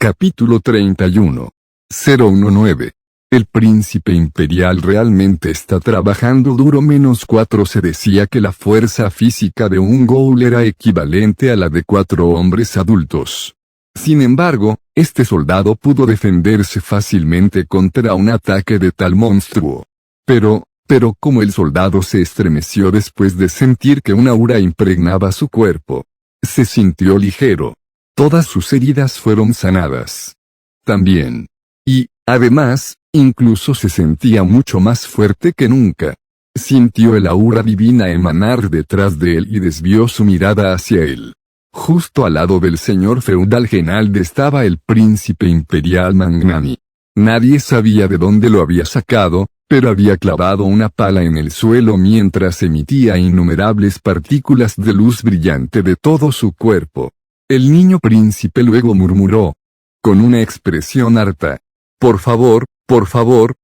Capítulo 31. 019. El príncipe imperial realmente está trabajando duro. -4 Se decía que la fuerza física de un ghoul era equivalente a la de 4 hombres adultos. Sin embargo, este soldado pudo defenderse fácilmente contra un ataque de tal monstruo. Pero como el soldado se estremeció después de sentir que una aura impregnaba su cuerpo. Se sintió ligero. Todas sus heridas fueron sanadas. También. Y, además, incluso se sentía mucho más fuerte que nunca. Sintió el aura divina emanar detrás de él y desvió su mirada hacia él. Justo al lado del señor feudal Genalde estaba el príncipe imperial Mangnami. Nadie sabía de dónde lo había sacado, pero había clavado una pala en el suelo mientras emitía innumerables partículas de luz brillante de todo su cuerpo. El niño príncipe luego murmuró, con una expresión harta: por favor,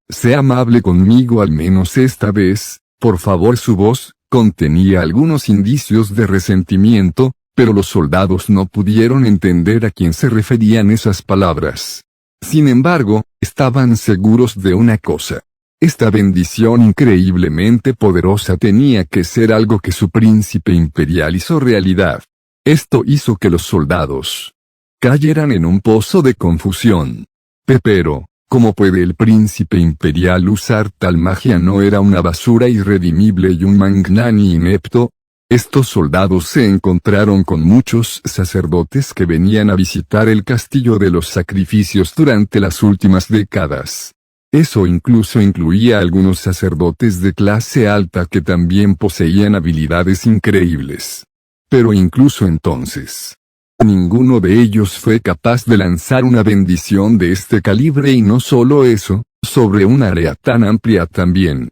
sea amable conmigo al menos esta vez, por favor. Su voz contenía algunos indicios de resentimiento, pero los soldados no pudieron entender a quién se referían esas palabras. Sin embargo, estaban seguros de una cosa. Esta bendición increíblemente poderosa tenía que ser algo que su príncipe imperial hizo realidad. Esto hizo que los soldados cayeran en un pozo de confusión. Pero, ¿cómo puede el príncipe imperial usar tal magia? ¿No era una basura irredimible y un Mangnami inepto? Estos soldados se encontraron con muchos sacerdotes que venían a visitar el castillo de los sacrificios durante las últimas décadas. Eso incluso incluía a algunos sacerdotes de clase alta que también poseían habilidades increíbles. Pero incluso entonces, ninguno de ellos fue capaz de lanzar una bendición de este calibre, y no solo eso, sobre un área tan amplia también.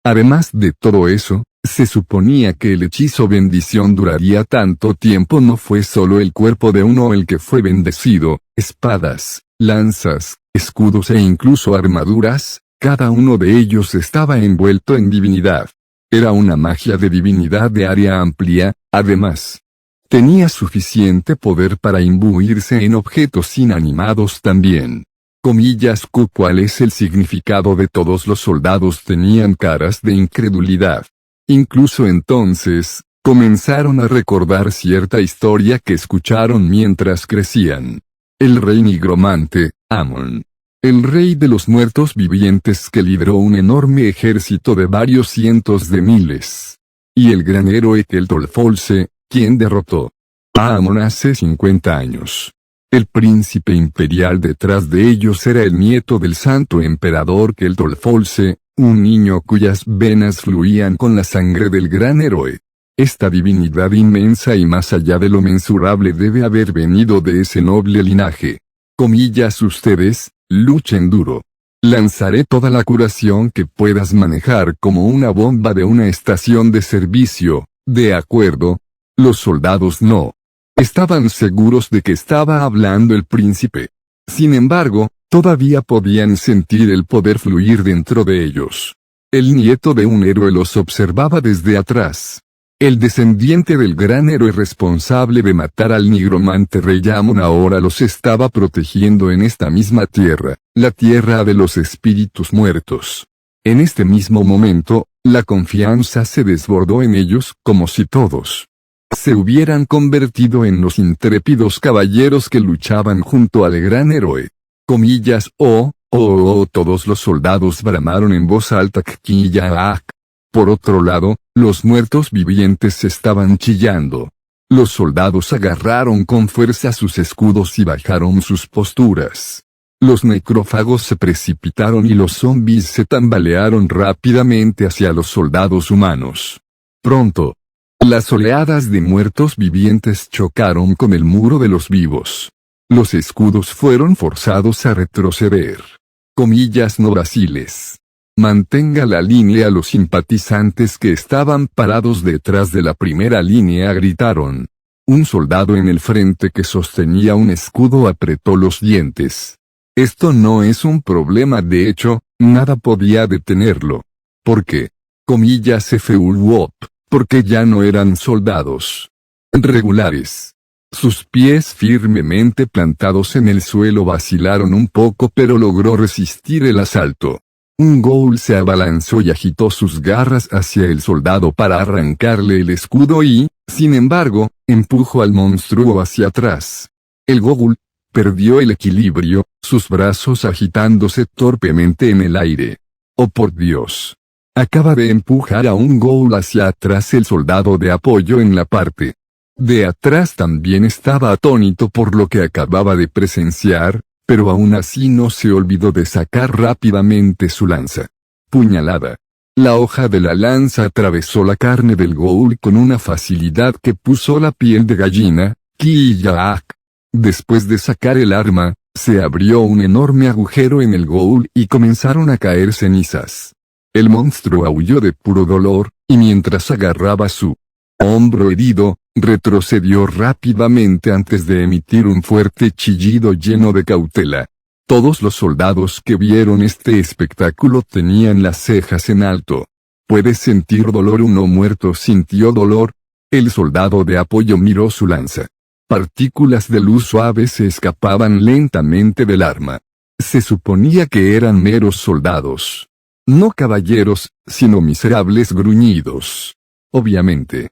Además de todo eso, se suponía que el hechizo bendición duraría tanto tiempo. No fue solo el cuerpo de uno el que fue bendecido, espadas, lanzas, escudos e incluso armaduras, cada uno de ellos estaba envuelto en divinidad. Era una magia de divinidad de área amplia. Además, tenía suficiente poder para imbuirse en objetos inanimados también. ¿Cuál es el significado de todos los soldados? Tenían caras de incredulidad. Incluso entonces, comenzaron a recordar cierta historia que escucharon mientras crecían. El rey nigromante, Amon. El rey de los muertos vivientes que lideró un enorme ejército de varios cientos de miles. Y el gran héroe Keltolfolse, quien derrotó a Amon hace 50 años. El príncipe imperial detrás de ellos era el nieto del santo emperador Keltolfolse, un niño cuyas venas fluían con la sangre del gran héroe. Esta divinidad inmensa y más allá de lo mensurable debe haber venido de ese noble linaje. Ustedes, luchen duro. Lanzaré toda la curación que puedas manejar como una bomba de una estación de servicio, ¿de acuerdo? Los soldados no estaban seguros de que estaba hablando el príncipe. Sin embargo, todavía podían sentir el poder fluir dentro de ellos. El nieto de un héroe los observaba desde atrás. El descendiente del gran héroe responsable de matar al nigromante rey Amon ahora los estaba protegiendo en esta misma tierra, la tierra de los espíritus muertos. En este mismo momento, la confianza se desbordó en ellos como si todos se hubieran convertido en los intrépidos caballeros que luchaban junto al gran héroe. Todos los soldados bramaron en voz alta. Por otro lado, los muertos vivientes estaban chillando. Los soldados agarraron con fuerza sus escudos y bajaron sus posturas. Los necrófagos se precipitaron y los zombies se tambalearon rápidamente hacia los soldados humanos. Pronto, las oleadas de muertos vivientes chocaron con el muro de los vivos. Los escudos fueron forzados a retroceder. No vaciles. Mantenga la línea. Los simpatizantes que estaban parados detrás de la primera línea gritaron. Un soldado en el frente que sostenía un escudo apretó los dientes. Esto no es un problema, de hecho, nada podía detenerlo. ¿Por qué? Porque ya no eran soldados regulares. Sus pies firmemente plantados en el suelo vacilaron un poco, pero logró resistir el asalto. Un ghoul se abalanzó y agitó sus garras hacia el soldado para arrancarle el escudo y, sin embargo, empujó al monstruo hacia atrás. El ghoul perdió el equilibrio, sus brazos agitándose torpemente en el aire. ¡Oh por Dios! Acaba de empujar a un ghoul hacia atrás. El soldado de apoyo en la parte de atrás también estaba atónito por lo que acababa de presenciar, pero aún así no se olvidó de sacar rápidamente su lanza. Puñalada. La hoja de la lanza atravesó la carne del ghoul con una facilidad que puso la piel de gallina. ¡Kiyaak! Después de sacar el arma, se abrió un enorme agujero en el ghoul y comenzaron a caer cenizas. El monstruo aulló de puro dolor, y mientras agarraba su hombro herido, retrocedió rápidamente antes de emitir un fuerte chillido lleno de cautela. Todos los soldados que vieron este espectáculo tenían las cejas en alto. ¿Puedes sentir dolor? Un no muerto sintió dolor. El soldado de apoyo miró su lanza. Partículas de luz suave se escapaban lentamente del arma. Se suponía que eran meros soldados. No caballeros, sino miserables gruñidos. Obviamente.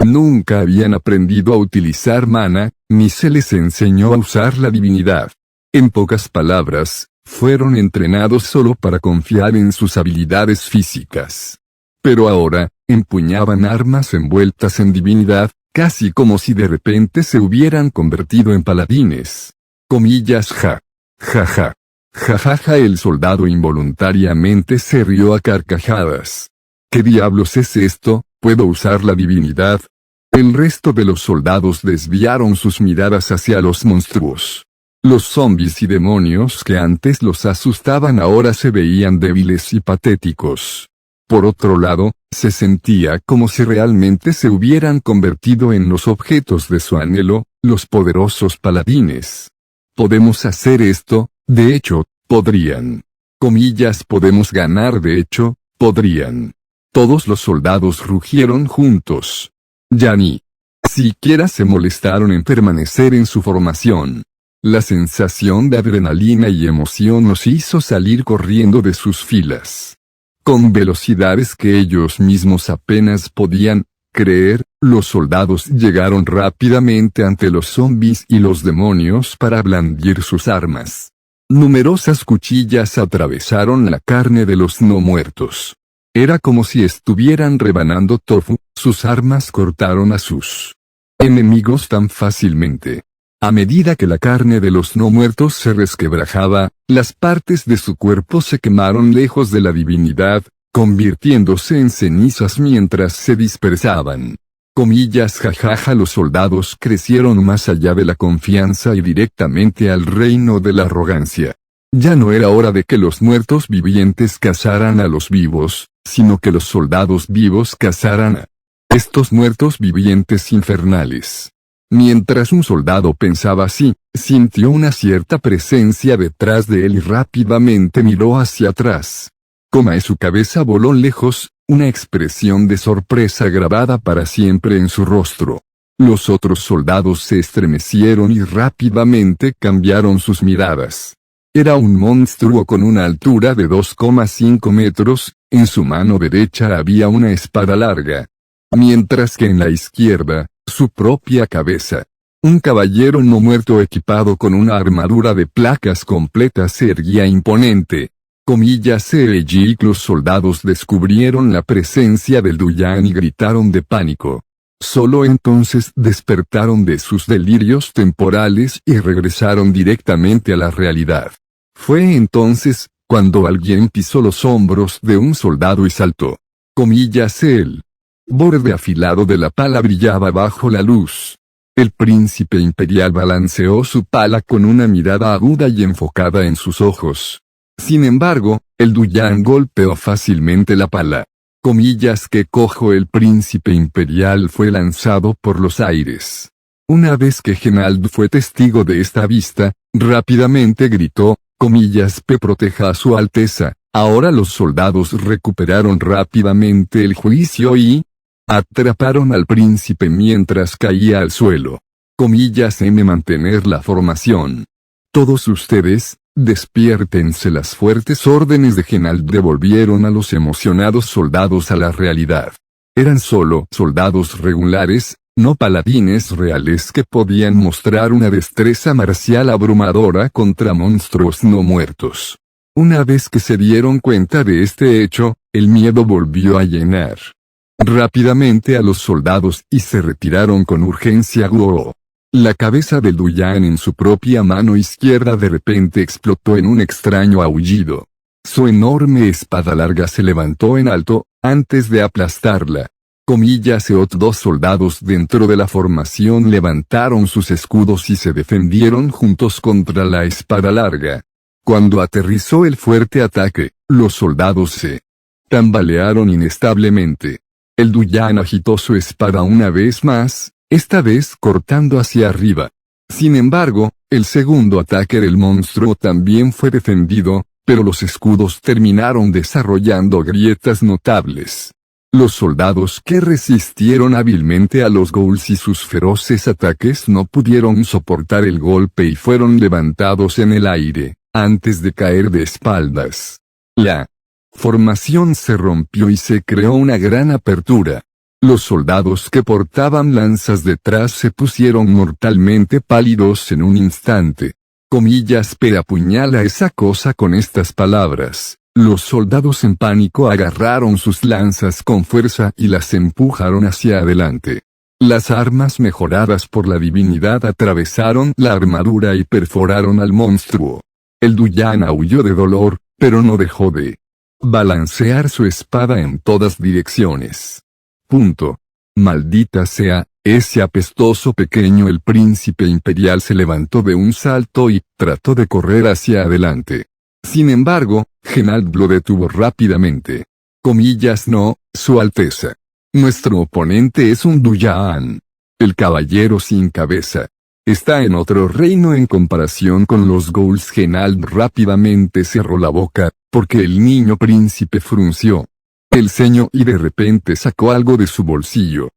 Nunca habían aprendido a utilizar mana, ni se les enseñó a usar la divinidad. En pocas palabras, fueron entrenados solo para confiar en sus habilidades físicas. Pero ahora, empuñaban armas envueltas en divinidad, casi como si de repente se hubieran convertido en paladines. Comillas ja. Ja ja. Ja ja ja. El soldado involuntariamente se rió a carcajadas. ¿Qué diablos es esto? ¿Puedo usar la divinidad? El resto de los soldados desviaron sus miradas hacia los monstruos. Los zombies y demonios que antes los asustaban ahora se veían débiles y patéticos. Por otro lado, se sentía como si realmente se hubieran convertido en los objetos de su anhelo, los poderosos paladines. ¿Podemos hacer esto? De hecho, podrían. Comillas, podemos ganar. De hecho, podrían. Todos los soldados rugieron juntos. Ya ni siquiera se molestaron en permanecer en su formación. La sensación de adrenalina y emoción los hizo salir corriendo de sus filas. Con velocidades que ellos mismos apenas podían creer, los soldados llegaron rápidamente ante los zombies y los demonios para blandir sus armas. Numerosas cuchillas atravesaron la carne de los no muertos. Era como si estuvieran rebanando tofu, sus armas cortaron a sus enemigos tan fácilmente. A medida que la carne de los no muertos se resquebrajaba, las partes de su cuerpo se quemaron lejos de la divinidad, convirtiéndose en cenizas mientras se dispersaban. Comillas jajaja. Los soldados crecieron más allá de la confianza y directamente al reino de la arrogancia. Ya no era hora de que los muertos vivientes cazaran a los vivos, sino que los soldados vivos cazaran a estos muertos vivientes infernales. Mientras un soldado pensaba así, sintió una cierta presencia detrás de él y rápidamente miró hacia atrás. Su cabeza voló lejos, una expresión de sorpresa grabada para siempre en su rostro. Los otros soldados se estremecieron y rápidamente cambiaron sus miradas. Era un monstruo con una altura de 2,5 metros, en su mano derecha había una espada larga. Mientras que en la izquierda, su propia cabeza. Un caballero no muerto equipado con una armadura de placas completas se erguía imponente. Comillas y los soldados descubrieron la presencia del Duyan y gritaron de pánico. Solo entonces despertaron de sus delirios temporales y regresaron directamente a la realidad. Fue entonces, cuando alguien pisó los hombros de un soldado y saltó. Comillas el borde afilado de la pala brillaba bajo la luz. El príncipe imperial balanceó su pala con una mirada aguda y enfocada en sus ojos. Sin embargo, el Duyan golpeó fácilmente la pala. Comillas que cojo. El príncipe imperial fue lanzado por los aires. Una vez que Genald fue testigo de esta vista, rápidamente gritó, comillas P proteja a su alteza. Ahora los soldados recuperaron rápidamente el juicio y atraparon al príncipe mientras caía al suelo. Mantener la formación. Todos ustedes, despiértense. Las fuertes órdenes de Genald devolvieron a los emocionados soldados a la realidad. Eran solo soldados regulares, no paladines reales que podían mostrar una destreza marcial abrumadora contra monstruos no muertos. Una vez que se dieron cuenta de este hecho, el miedo volvió a llenar rápidamente a los soldados y se retiraron con urgencia. Guo. La cabeza del Duyan en su propia mano izquierda de repente explotó en un extraño aullido. Su enorme espada larga se levantó en alto, antes de aplastarla. Dos soldados dentro de la formación levantaron sus escudos y se defendieron juntos contra la espada larga. Cuando aterrizó el fuerte ataque, los soldados se tambalearon inestablemente. El Duyan agitó su espada una vez más, esta vez cortando hacia arriba. Sin embargo, el segundo ataque del monstruo también fue defendido, pero los escudos terminaron desarrollando grietas notables. Los soldados que resistieron hábilmente a los ghouls y sus feroces ataques no pudieron soportar el golpe y fueron levantados en el aire, antes de caer de espaldas. La formación se rompió y se creó una gran apertura. Los soldados que portaban lanzas detrás se pusieron mortalmente pálidos en un instante. Apuñala esa cosa con estas palabras. Los soldados en pánico agarraron sus lanzas con fuerza y las empujaron hacia adelante. Las armas mejoradas por la divinidad atravesaron la armadura y perforaron al monstruo. El Duyan aulló de dolor, pero no dejó de balancear su espada en todas direcciones. Maldita sea, ese apestoso pequeño. El príncipe imperial se levantó de un salto y trató de correr hacia adelante. Sin embargo, Genald lo detuvo rápidamente. No, Su Alteza. Nuestro oponente es un Duyan. El caballero sin cabeza. Está en otro reino en comparación con los ghouls. Genald rápidamente cerró la boca, porque el niño príncipe frunció el ceño y de repente sacó algo de su bolsillo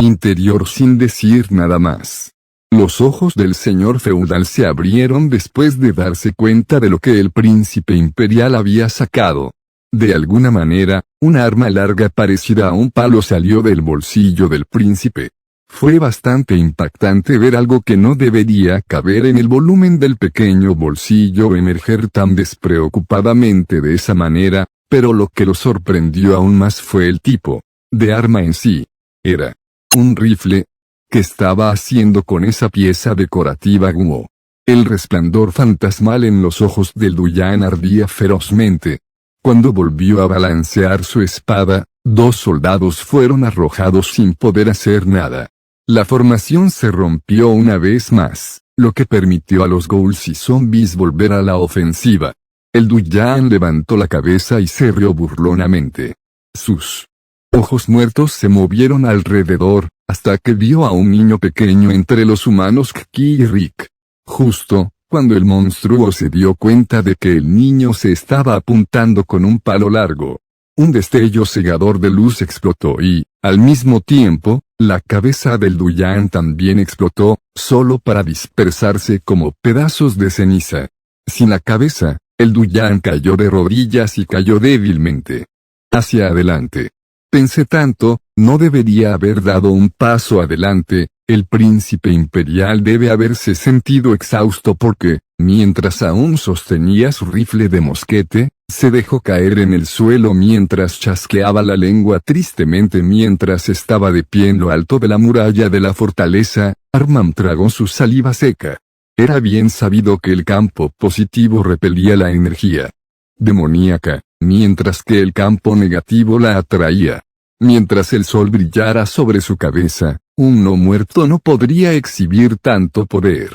interior sin decir nada más. Los ojos del señor feudal se abrieron después de darse cuenta de lo que el príncipe imperial había sacado. De alguna manera, un arma larga parecida a un palo salió del bolsillo del príncipe. Fue bastante impactante ver algo que no debería caber en el volumen del pequeño bolsillo emerger tan despreocupadamente de esa manera, pero lo que lo sorprendió aún más fue el tipo de arma en sí. Era un rifle. ¿Qué estaba haciendo con esa pieza decorativa? Guo. El resplandor fantasmal en los ojos del Duyan ardía ferozmente. Cuando volvió a balancear su espada, dos soldados fueron arrojados sin poder hacer nada. La formación se rompió una vez más, lo que permitió a los ghouls y zombies volver a la ofensiva. El Duyan levantó la cabeza y se rió burlonamente. Sus ojos muertos se movieron alrededor, hasta que vio a un niño pequeño entre los humanos Kki y Rick. Justo, cuando el monstruo se dio cuenta de que el niño se estaba apuntando con un palo largo, un destello cegador de luz explotó y, al mismo tiempo, la cabeza del Duyan también explotó, solo para dispersarse como pedazos de ceniza. Sin la cabeza, el Duyan cayó de rodillas y cayó débilmente hacia adelante. Pensé tanto, no debería haber dado un paso adelante. El príncipe imperial debe haberse sentido exhausto porque, mientras aún sostenía su rifle de mosquete, se dejó caer en el suelo mientras chasqueaba la lengua tristemente mientras estaba de pie en lo alto de la muralla de la fortaleza. Armand tragó su saliva seca. Era bien sabido que el campo positivo repelía la energía demoníaca, mientras que el campo negativo la atraía. Mientras el sol brillara sobre su cabeza, un no muerto no podría exhibir tanto poder.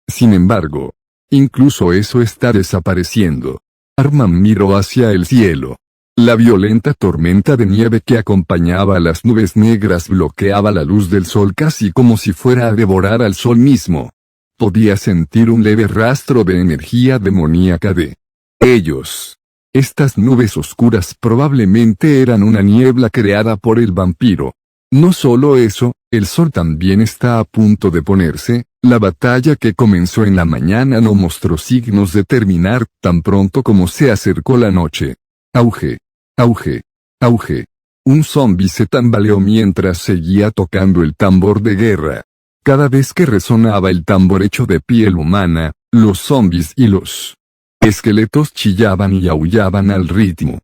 Sin embargo, incluso eso está desapareciendo. Armand miró hacia el cielo. La violenta tormenta de nieve que acompañaba a las nubes negras bloqueaba la luz del sol casi como si fuera a devorar al sol mismo. Podía sentir un leve rastro de energía demoníaca de ellos. Estas nubes oscuras probablemente eran una niebla creada por el vampiro. No solo eso, El sol también está a punto de ponerse, la batalla que comenzó en la mañana no mostró signos de terminar tan pronto como se acercó la noche. Auge. Auge. Auge. Un zombi se tambaleó mientras seguía tocando el tambor de guerra. Cada vez que resonaba el tambor hecho de piel humana, los zombis y los esqueletos chillaban y aullaban al ritmo.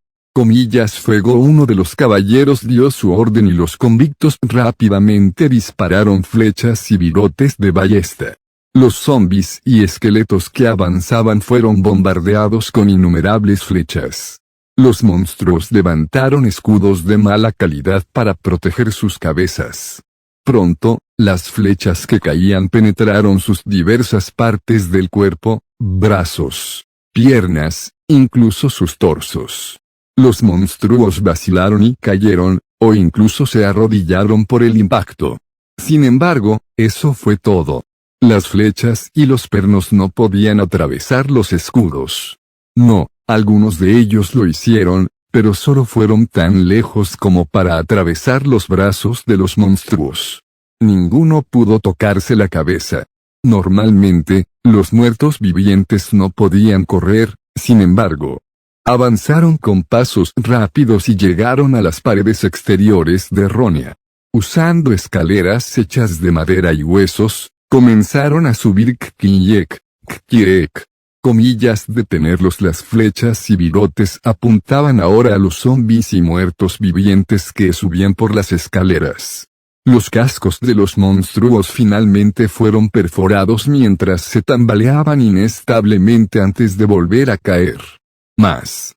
Fuego. Uno de los caballeros dio su orden y los convictos rápidamente dispararon flechas y virotes de ballesta. Los zombis y esqueletos que avanzaban fueron bombardeados con innumerables flechas. Los monstruos levantaron escudos de mala calidad para proteger sus cabezas. Pronto, las flechas que caían penetraron sus diversas partes del cuerpo, brazos, piernas, incluso sus torsos. Los monstruos vacilaron y cayeron, o incluso se arrodillaron por el impacto. Sin embargo, eso fue todo. Las flechas y los pernos no podían atravesar los escudos. No, algunos de ellos lo hicieron, pero solo fueron tan lejos como para atravesar los brazos de los monstruos. Ninguno pudo tocarse la cabeza. Normalmente, los muertos vivientes no podían correr, sin embargo, avanzaron con pasos rápidos y llegaron a las paredes exteriores de Ronia. Usando escaleras hechas de madera y huesos, comenzaron a subir Kkiek. Detenerlos. Las flechas y virotes apuntaban ahora a los zombis y muertos vivientes que subían por las escaleras. Los cascos de los monstruos finalmente fueron perforados mientras se tambaleaban inestablemente antes de volver a caer. Más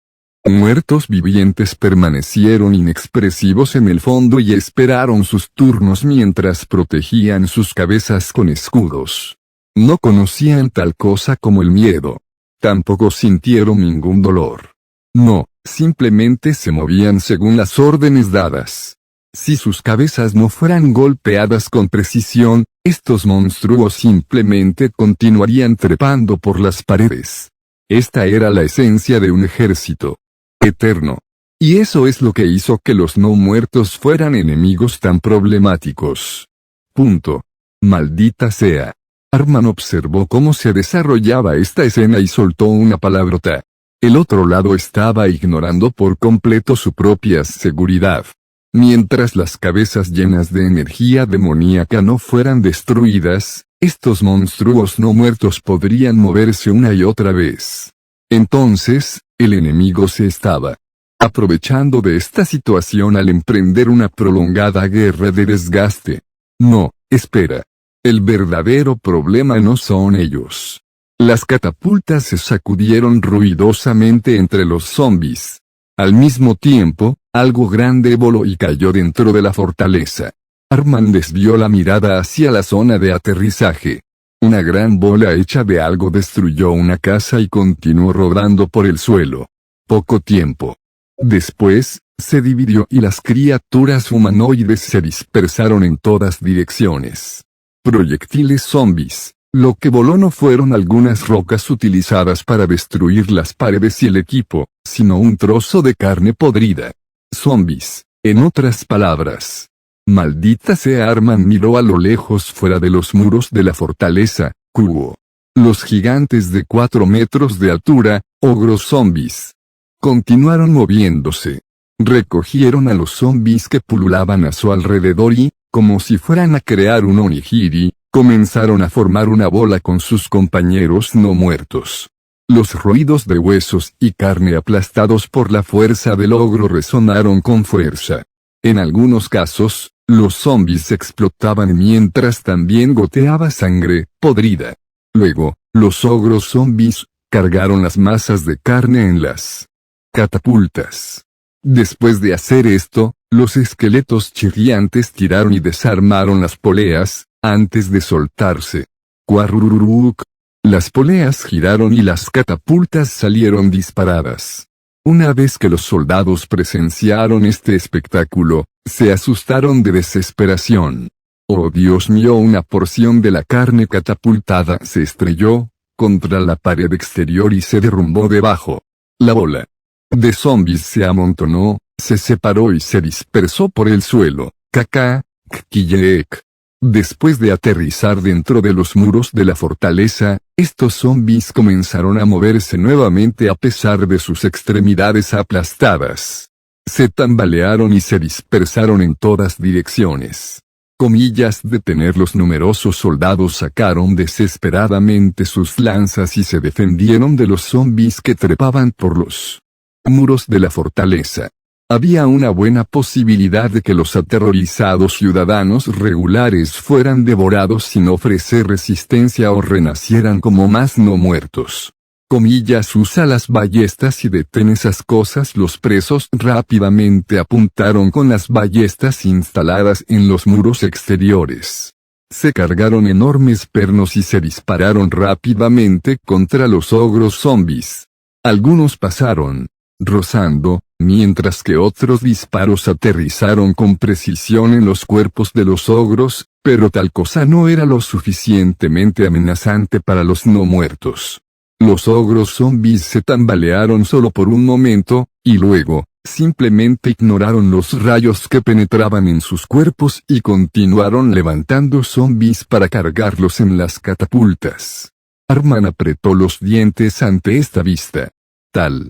muertos vivientes permanecieron inexpresivos en el fondo y esperaron sus turnos mientras protegían sus cabezas con escudos. No conocían tal cosa como el miedo. Tampoco sintieron ningún dolor. No, simplemente se movían según las órdenes dadas. Si sus cabezas no fueran golpeadas con precisión, estos monstruos simplemente continuarían trepando por las paredes. Esta era la esencia de un ejército eterno. Y eso es lo que hizo que los no muertos fueran enemigos tan problemáticos. Punto. Maldita sea. Arman observó cómo se desarrollaba esta escena y soltó una palabrota. El otro lado estaba ignorando por completo su propia seguridad. Mientras las cabezas llenas de energía demoníaca no fueran destruidas, estos monstruos no muertos podrían moverse una y otra vez. Entonces, el enemigo se estaba aprovechando de esta situación al emprender una prolongada guerra de desgaste. No, espera. El verdadero problema no son ellos. Las catapultas se sacudieron ruidosamente entre los zombis. Al mismo tiempo, algo grande voló y cayó dentro de la fortaleza. Arman desvió la mirada hacia la zona de aterrizaje. Una gran bola hecha de algo destruyó una casa y continuó rodando por el suelo. Poco tiempo después, se dividió y las criaturas humanoides se dispersaron en todas direcciones. Proyectiles zombis. Lo que voló no fueron algunas rocas utilizadas para destruir las paredes y el equipo, sino un trozo de carne podrida. Zombis, en otras palabras. Maldita sea. Arman miró a lo lejos fuera de los muros de la fortaleza, Kuo. Los gigantes de 4 metros de altura, ogros zombis. Continuaron moviéndose. Recogieron a los zombis que pululaban a su alrededor y, como si fueran a crear un onigiri, comenzaron a formar una bola con sus compañeros no muertos. Los ruidos de huesos y carne aplastados por la fuerza del ogro resonaron con fuerza. En algunos casos, los zombis explotaban mientras también goteaba sangre podrida. Luego, los ogros zombis cargaron las masas de carne en las catapultas. Después de hacer esto, los esqueletos chirriantes tiraron y desarmaron las poleas, antes de soltarse. Cuarururuk. Las poleas giraron y las catapultas salieron disparadas. Una vez que los soldados presenciaron este espectáculo, se asustaron de desesperación. Oh Dios mío, una porción de la carne catapultada se estrelló contra la pared exterior y se derrumbó debajo. La bola de zombies se amontonó, se separó y se dispersó por el suelo. Caca, Killek. Después de aterrizar dentro de los muros de la fortaleza, estos zombies comenzaron a moverse nuevamente a pesar de sus extremidades aplastadas. Se tambalearon y se dispersaron en todas direcciones. Comillas de tener los numerosos soldados sacaron desesperadamente sus lanzas y se defendieron de los zombies que trepaban por los muros de la fortaleza. Había una buena posibilidad de que los aterrorizados ciudadanos regulares fueran devorados sin ofrecer resistencia o renacieran como más no muertos. Comillas, usa las ballestas y detén esas cosas. Los presos rápidamente apuntaron con las ballestas instaladas en los muros exteriores. Se cargaron enormes pernos y se dispararon rápidamente contra los ogros zombies. Algunos pasaron rozando, mientras que otros disparos aterrizaron con precisión en los cuerpos de los ogros, pero tal cosa no era lo suficientemente amenazante para los no muertos. Los ogros zombies se tambalearon solo por un momento, y luego, simplemente ignoraron los rayos que penetraban en sus cuerpos y continuaron levantando zombies para cargarlos en las catapultas. Arman apretó los dientes ante esta vista. Tal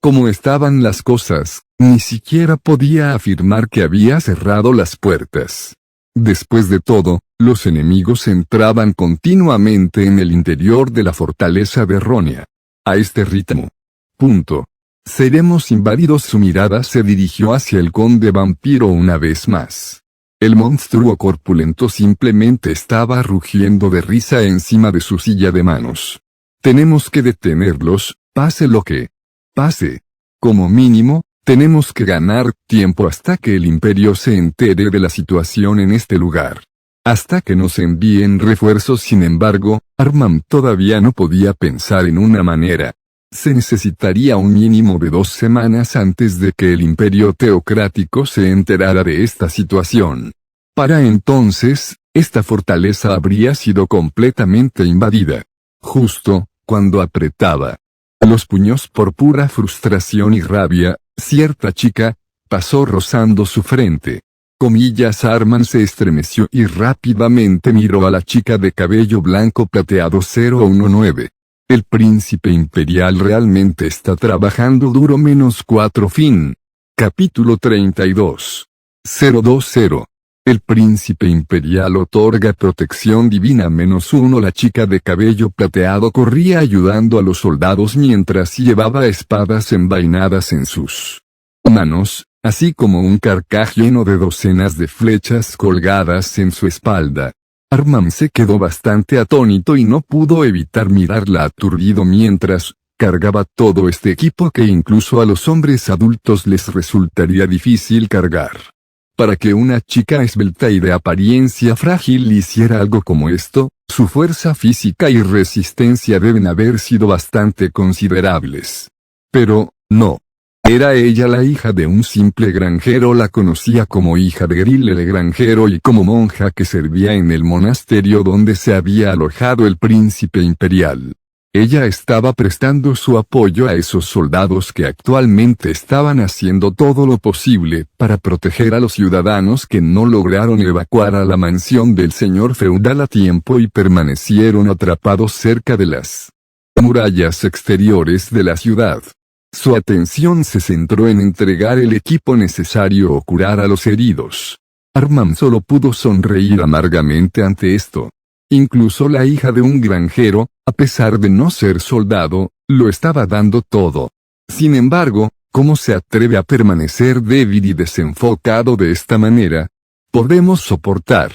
como estaban las cosas, ni siquiera podía afirmar que había cerrado las puertas. Después de todo, los enemigos entraban continuamente en el interior de la fortaleza de Ronia. A este ritmo. Seremos invadidos. Su mirada se dirigió hacia el conde vampiro una vez más. El monstruo corpulento simplemente estaba rugiendo de risa encima de su silla de manos. Tenemos que detenerlos, pase lo que pase. Como mínimo, tenemos que ganar tiempo hasta que el imperio se entere de la situación en este lugar. Hasta que nos envíen refuerzos. Sin embargo, Arman todavía no podía pensar en una manera. Se necesitaría un mínimo de 2 semanas antes de que el imperio teocrático se enterara de esta situación. Para entonces, esta fortaleza habría sido completamente invadida. Justo, cuando apretaba los puños por pura frustración y rabia, cierta chica pasó rozando su frente. Comillas, Arman se estremeció y rápidamente miró a la chica de cabello blanco plateado 019. El príncipe imperial realmente está trabajando duro. -4 fin. Capítulo 32. 020. El príncipe imperial otorga protección divina -1. La chica de cabello plateado corría ayudando a los soldados mientras llevaba espadas envainadas en sus manos, así como un carcaj lleno de docenas de flechas colgadas en su espalda. Arman se quedó bastante atónito y no pudo evitar mirarla aturdido mientras cargaba todo este equipo que incluso a los hombres adultos les resultaría difícil cargar. Para que una chica esbelta y de apariencia frágil hiciera algo como esto, su fuerza física y resistencia deben haber sido bastante considerables. Pero, no. Era ella la hija de un simple granjero. La conocía como hija de Grill el granjero y como monja que servía en el monasterio donde se había alojado el príncipe imperial. Ella estaba prestando su apoyo a esos soldados que actualmente estaban haciendo todo lo posible para proteger a los ciudadanos que no lograron evacuar a la mansión del señor feudal a tiempo y permanecieron atrapados cerca de las murallas exteriores de la ciudad. Su atención se centró en entregar el equipo necesario o curar a los heridos. Arman solo pudo sonreír amargamente ante esto. Incluso la hija de un granjero, a pesar de no ser soldado, lo estaba dando todo. Sin embargo, ¿cómo se atreve a permanecer débil y desenfocado de esta manera? Podemos soportar.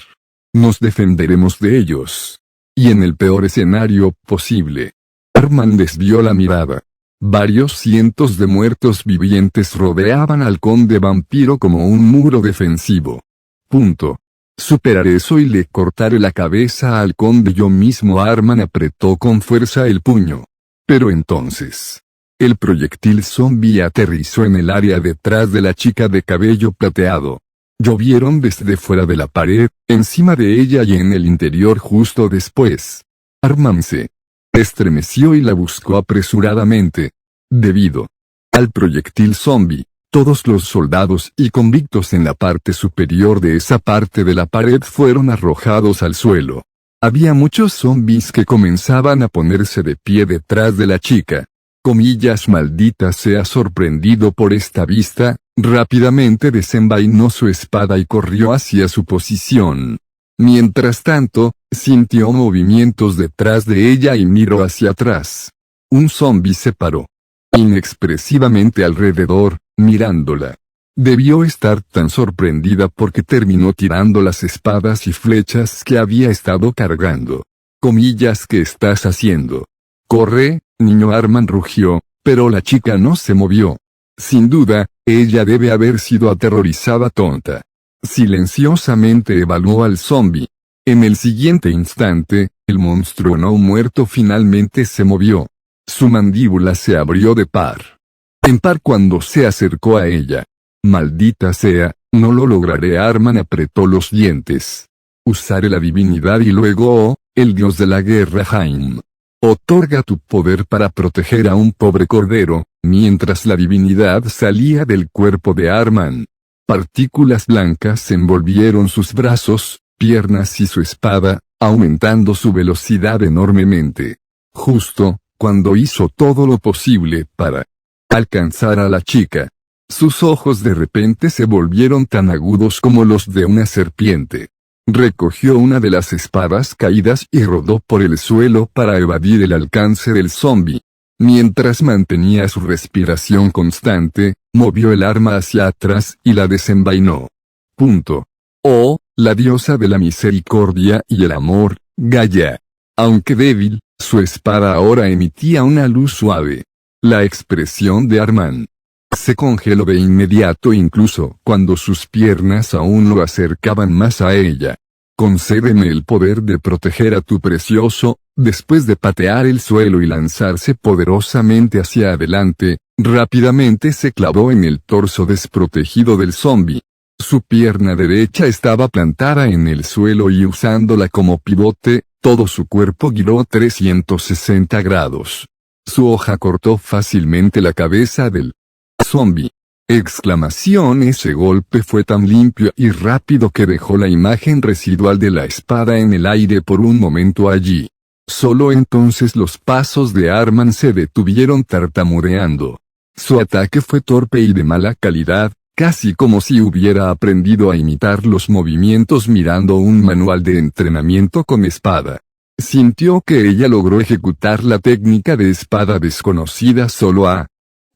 Nos defenderemos de ellos. Y en el peor escenario posible. Arman desvió la mirada. Varios cientos de muertos vivientes rodeaban al conde vampiro como un muro defensivo. Superaré eso y le cortaré la cabeza al conde yo mismo. Arman apretó con fuerza el puño. Pero entonces, el proyectil zombie aterrizó en el área detrás de la chica de cabello plateado. Llovieron desde fuera de la pared, encima de ella y en el interior justo después. Arman se estremeció y la buscó apresuradamente. Debido al proyectil zombie, Todos los soldados y convictos en la parte superior de esa parte de la pared fueron arrojados al suelo. Había muchos zombies que comenzaban a ponerse de pie detrás de la chica. Comillas, maldita sea. Sorprendido por esta vista, rápidamente desenvainó su espada y corrió hacia su posición. Mientras tanto, sintió movimientos detrás de ella y miró hacia atrás. Un zombi se paró inexpresivamente alrededor, mirándola. Debió estar tan sorprendida porque terminó tirando las espadas y flechas que había estado cargando. Comillas, ¿qué estás haciendo? Corre, niño. Arman rugió, pero la chica no se movió. Sin duda, ella debe haber sido aterrorizada tonta. Silenciosamente evaluó al zombi. En el siguiente instante, el monstruo no muerto finalmente se movió. Su mandíbula se abrió de par en par cuando se acercó a ella. Maldita sea, no lo lograré. Arman apretó los dientes. Usaré la divinidad y luego, el dios de la guerra Jaime otorga tu poder para proteger a un pobre cordero. Mientras la divinidad salía del cuerpo de Arman, partículas blancas envolvieron sus brazos, piernas y su espada, aumentando su velocidad enormemente. Justo cuando hizo todo lo posible para alcanzar a la chica, sus ojos de repente se volvieron tan agudos como los de una serpiente. Recogió una de las espadas caídas y rodó por el suelo para evadir el alcance del zombi. Mientras mantenía su respiración constante, movió el arma hacia atrás y la desenvainó. Oh, la diosa de la misericordia y el amor, Gaia. Aunque débil, su espada ahora emitía una luz suave. La expresión de Arman se congeló de inmediato incluso cuando sus piernas aún lo acercaban más a ella. Concédeme el poder de proteger a tu precioso. Después de patear el suelo y lanzarse poderosamente hacia adelante, rápidamente se clavó en el torso desprotegido del zombi. Su pierna derecha estaba plantada en el suelo y usándola como pivote, todo su cuerpo giró 360 grados. Su hoja cortó fácilmente la cabeza del zombi. Exclamación. Ese golpe fue tan limpio y rápido que dejó la imagen residual de la espada en el aire por un momento allí. Solo entonces los pasos de Arman se detuvieron tartamudeando. Su ataque fue torpe y de mala calidad, casi como si hubiera aprendido a imitar los movimientos mirando un manual de entrenamiento con espada. Sintió que ella logró ejecutar la técnica de espada desconocida solo a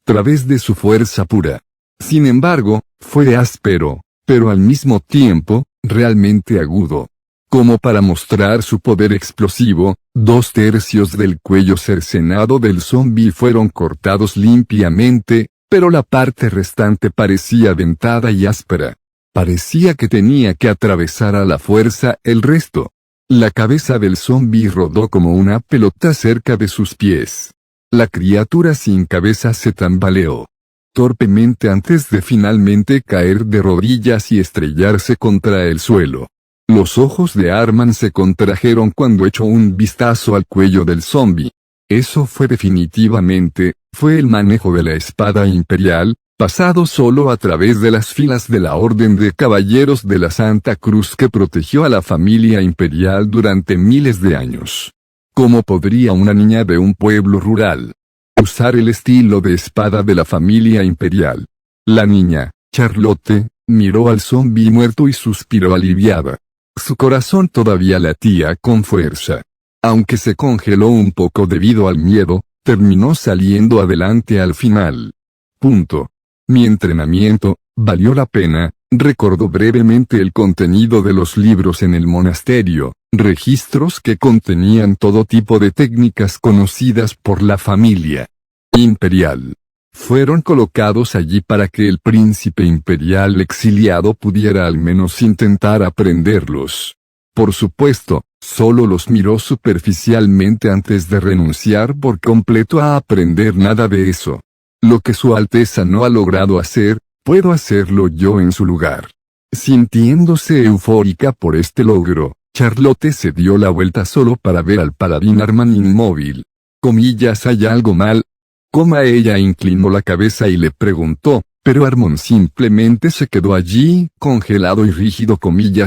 través de su fuerza pura. Sin embargo, fue áspero, pero al mismo tiempo, realmente agudo. Como para mostrar su poder explosivo, 2/3 del cuello cercenado del zombi fueron cortados limpiamente, pero la parte restante parecía dentada y áspera. Parecía que tenía que atravesar a la fuerza el resto. La cabeza del zombi rodó como una pelota cerca de sus pies. La criatura sin cabeza se tambaleó torpemente antes de finalmente caer de rodillas y estrellarse contra el suelo. Los ojos de Arman se contrajeron cuando echó un vistazo al cuello del zombi. Eso fue el manejo de la espada imperial, pasado solo a través de las filas de la Orden de Caballeros de la Santa Cruz que protegió a la familia imperial durante miles de años. ¿Cómo podría una niña de un pueblo rural usar el estilo de espada de la familia imperial? La niña, Charlotte, miró al zombi muerto y suspiró aliviada. Su corazón todavía latía con fuerza. Aunque se congeló un poco debido al miedo, terminó saliendo adelante al final. Mi entrenamiento, valió la pena. Recordó brevemente el contenido de los libros en el monasterio, registros que contenían todo tipo de técnicas conocidas por la familia imperial. Fueron colocados allí para que el príncipe imperial exiliado pudiera al menos intentar aprenderlos. Por supuesto, solo los miró superficialmente antes de renunciar por completo a aprender nada de eso. Lo que Su Alteza no ha logrado hacer, puedo hacerlo yo en su lugar. Sintiéndose eufórica por este logro, Charlotte se dio la vuelta solo para ver al paladín Arman inmóvil. Comillas, ¿hay algo mal? Ella inclinó la cabeza y le preguntó, Pero Armon simplemente se quedó allí, congelado y rígido.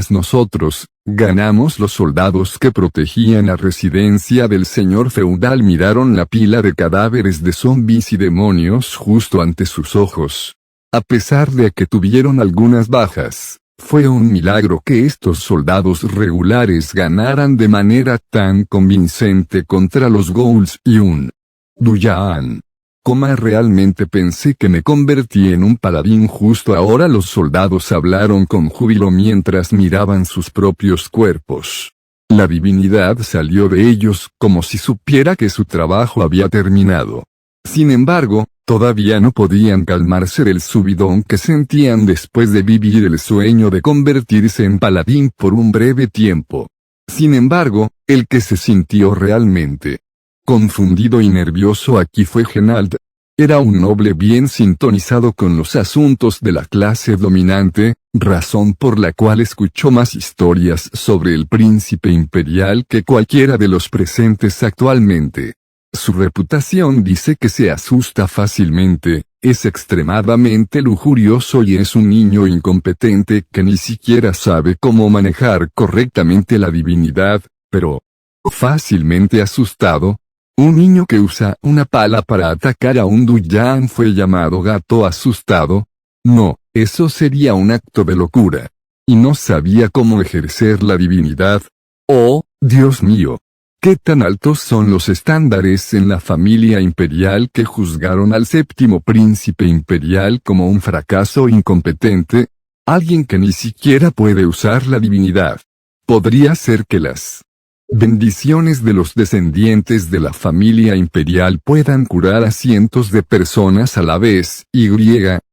Nosotros, ganamos. Los soldados que protegían la residencia del señor feudal miraron la pila de cadáveres de zombies y demonios justo ante sus ojos. A pesar de que tuvieron algunas bajas, fue un milagro que estos soldados regulares ganaran de manera tan convincente contra los ghouls y un Duyan. Realmente pensé que me convertí en un paladín justo ahora. Los soldados hablaron con júbilo mientras miraban sus propios cuerpos. La divinidad salió de ellos como si supiera que su trabajo había terminado. Sin embargo, todavía no podían calmarse del subidón que sentían después de vivir el sueño de convertirse en paladín por un breve tiempo. Sin embargo, el que se sintió realmente confundido y nervioso aquí fue Genald. Era un noble bien sintonizado con los asuntos de la clase dominante, razón por la cual escuchó más historias sobre el príncipe imperial que cualquiera de los presentes actualmente. Su reputación dice que se asusta fácilmente, es extremadamente lujurioso y es un niño incompetente que ni siquiera sabe cómo manejar correctamente la divinidad, pero fácilmente asustado. Un niño que usa una pala para atacar a un Duyan fue llamado gato asustado. No, eso sería un acto de locura. Y no sabía cómo ejercer la divinidad. Oh, Dios mío. ¿Qué tan altos son los estándares en la familia imperial que juzgaron al séptimo príncipe imperial como un fracaso incompetente? Alguien que ni siquiera puede usar la divinidad. Podría ser que las bendiciones de los descendientes de la familia imperial puedan curar a cientos de personas a la vez,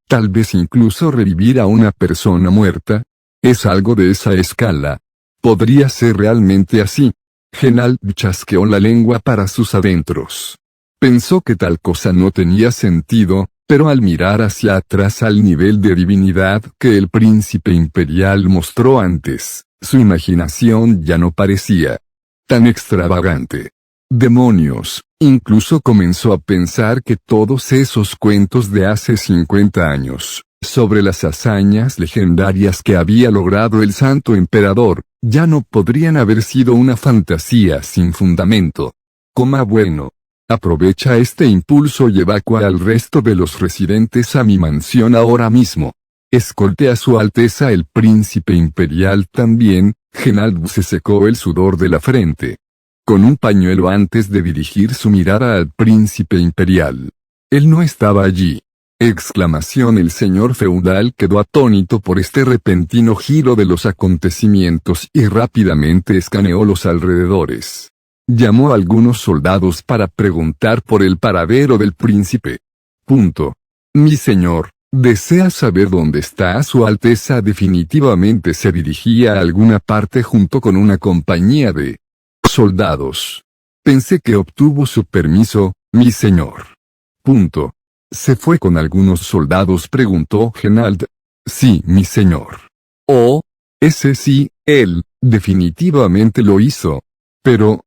tal vez incluso revivir a una persona muerta. Es algo de esa escala. Podría ser realmente así. Genald chasqueó la lengua para sus adentros. Pensó que tal cosa no tenía sentido, pero al mirar hacia atrás al nivel de divinidad que el príncipe imperial mostró antes, su imaginación ya no parecía tan extravagante. Demonios, incluso comenzó a pensar que todos esos cuentos de hace 50 años, sobre las hazañas legendarias que había logrado el Santo Emperador, ya no podrían haber sido una fantasía sin fundamento. Bueno. Aprovecha este impulso y evacua al resto de los residentes a mi mansión ahora mismo. Escolte a su Alteza el Príncipe Imperial también. Genald se secó el sudor de la frente con un pañuelo antes de dirigir su mirada al Príncipe Imperial. Él no estaba allí. El señor feudal quedó atónito por este repentino giro de los acontecimientos y rápidamente escaneó los alrededores. Llamó a algunos soldados para preguntar por el paradero del príncipe. Mi señor, ¿desea saber dónde está su Alteza? Definitivamente se dirigía a alguna parte junto con una compañía de soldados. Pensé que obtuvo su permiso, mi señor. ¿Se fue con algunos soldados? Preguntó Genald. Sí, mi señor. Oh, ese sí, él, definitivamente lo hizo. Pero,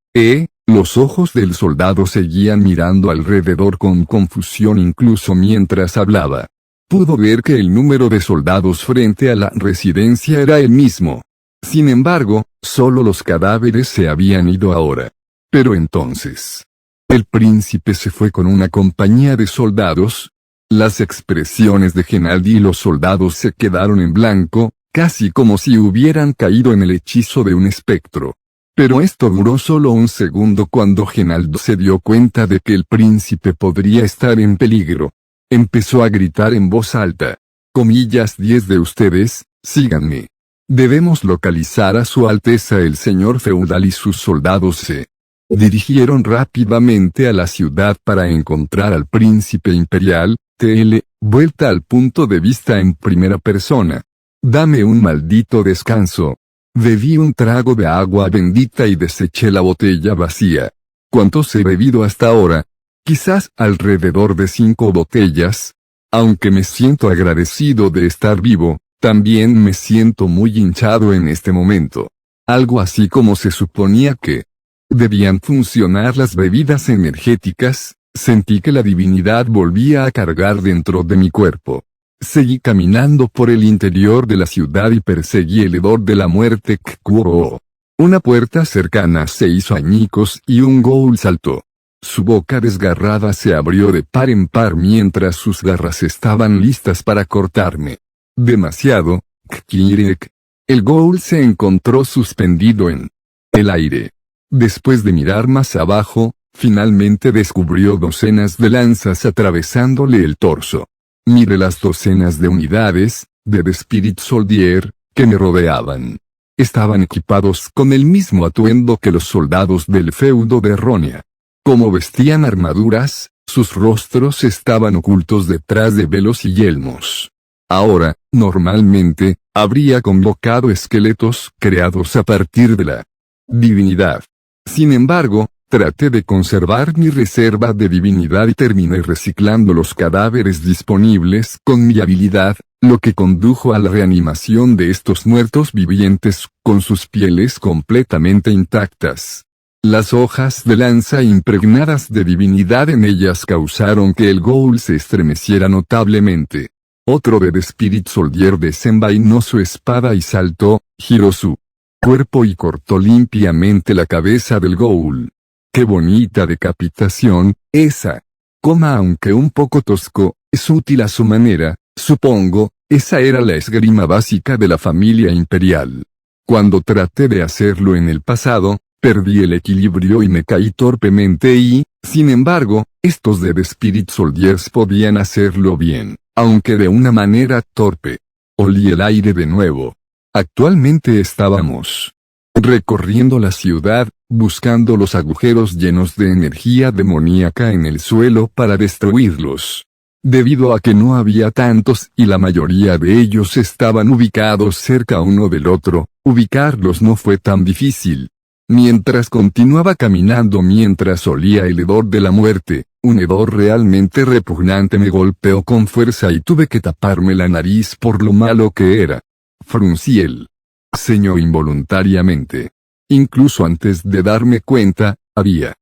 los ojos del soldado seguían mirando alrededor con confusión incluso mientras hablaba. Pudo ver que el número de soldados frente a la residencia era el mismo. Sin embargo, solo los cadáveres se habían ido ahora. Pero entonces, ¿el príncipe se fue con una compañía de soldados? Las expresiones de Genald y los soldados se quedaron en blanco, casi como si hubieran caído en el hechizo de un espectro. Pero esto duró solo un segundo cuando Genald se dio cuenta de que el príncipe podría estar en peligro. Empezó a gritar en voz alta. 10 de ustedes, síganme. Debemos localizar a su Alteza el señor feudal y sus soldados se dirigieron rápidamente a la ciudad para encontrar al príncipe imperial. Vuelta al punto de vista en primera persona. Dame un maldito descanso. Bebí un trago de agua bendita y deseché la botella vacía. ¿Cuántos he bebido hasta ahora? Quizás alrededor de 5 botellas. Aunque me siento agradecido de estar vivo, también me siento muy hinchado en este momento. Algo así como se suponía que debían funcionar las bebidas energéticas. Sentí que la divinidad volvía a cargar dentro de mi cuerpo. Seguí caminando por el interior de la ciudad y perseguí el hedor de la muerte Kkuo. Una puerta cercana se hizo añicos y un ghoul saltó. Su boca desgarrada se abrió de par en par mientras sus garras estaban listas para cortarme. Demasiado, Kirek. El ghoul se encontró suspendido en el aire. Después de mirar más abajo, finalmente descubrió docenas de lanzas atravesándole el torso. Miré las docenas de unidades, de The Spirit Soldier, que me rodeaban. Estaban equipados con el mismo atuendo que los soldados del feudo de Ronia. Como vestían armaduras, sus rostros estaban ocultos detrás de velos y yelmos. Ahora, normalmente, habría convocado esqueletos creados a partir de la divinidad. Sin embargo, traté de conservar mi reserva de divinidad y terminé reciclando los cadáveres disponibles con mi habilidad, lo que condujo a la reanimación de estos muertos vivientes, con sus pieles completamente intactas. Las hojas de lanza impregnadas de divinidad en ellas causaron que el ghoul se estremeciera notablemente. Otro de The Spirit Soldier desenvainó su espada y saltó, giró su cuerpo y cortó limpiamente la cabeza del ghoul. ¡Qué bonita decapitación, esa! Aunque un poco tosco, es útil a su manera, supongo, esa era la esgrima básica de la familia imperial. Cuando traté de hacerlo en el pasado, perdí el equilibrio y me caí torpemente y, sin embargo, estos de The Spirit Soldiers podían hacerlo bien, aunque de una manera torpe. Olí el aire de nuevo. Actualmente estábamos recorriendo la ciudad, buscando los agujeros llenos de energía demoníaca en el suelo para destruirlos. Debido a que no había tantos y la mayoría de ellos estaban ubicados cerca uno del otro, ubicarlos no fue tan difícil. Mientras continuaba caminando mientras olía el hedor de la muerte, un hedor realmente repugnante me golpeó con fuerza y tuve que taparme la nariz por lo malo que era. Fruncí el ceño involuntariamente. Incluso antes de darme cuenta, había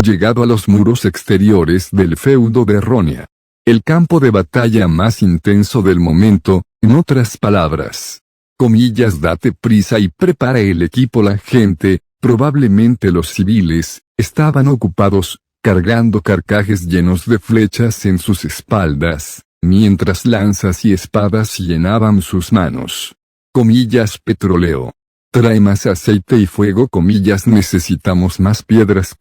llegado a los muros exteriores del feudo de Ronia. El campo de batalla más intenso del momento, en otras palabras. Date prisa y prepara el equipo. La gente, probablemente los civiles, estaban ocupados, cargando carcajes llenos de flechas en sus espaldas, mientras lanzas y espadas llenaban sus manos. Petróleo. Trae más aceite y fuego. Necesitamos más piedras.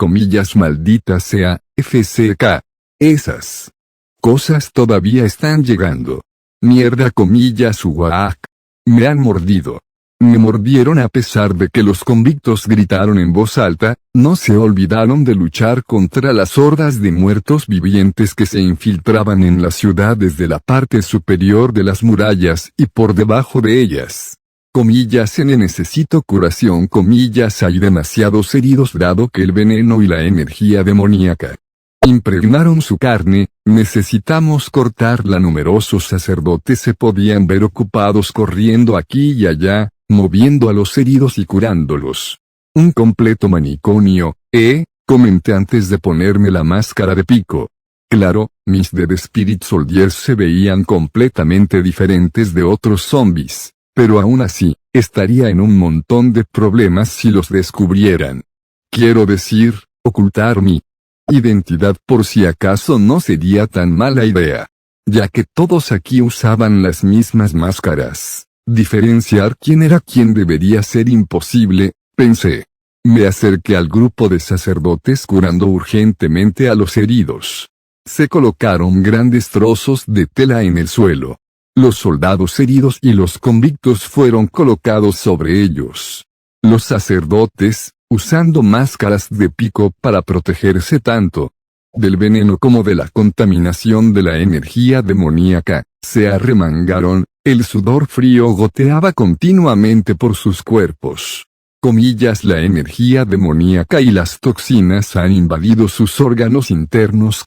Maldita sea, FCK. Esas cosas todavía están llegando. Mierda. Uaak. Me han mordido. Me mordieron. A pesar de que los convictos gritaron en voz alta, no se olvidaron de luchar contra las hordas de muertos vivientes que se infiltraban en la ciudad desde la parte superior de las murallas y por debajo de ellas. Necesito curación. Hay demasiados heridos dado que el veneno y la energía demoníaca impregnaron su carne. Necesitamos cortarla. Numerosos sacerdotes se podían ver ocupados corriendo aquí y allá, moviendo a los heridos y curándolos. Un completo manicomio, comenté antes de ponerme la máscara de pico. Claro, mis The Spirit Soldiers se veían completamente diferentes de otros zombies, pero aún así, estaría en un montón de problemas si los descubrieran. Quiero decir, ocultar mi identidad por si acaso no sería tan mala idea. Ya que todos aquí usaban las mismas máscaras, diferenciar quién era quién debería ser imposible, pensé. Me acerqué al grupo de sacerdotes curando urgentemente a los heridos. Se colocaron grandes trozos de tela en el suelo. Los soldados heridos y los convictos fueron colocados sobre ellos. Los sacerdotes, usando máscaras de pico para protegerse tanto del veneno como de la contaminación de la energía demoníaca, se arremangaron, el sudor frío goteaba continuamente por sus cuerpos. La energía demoníaca y las toxinas han invadido sus órganos internos.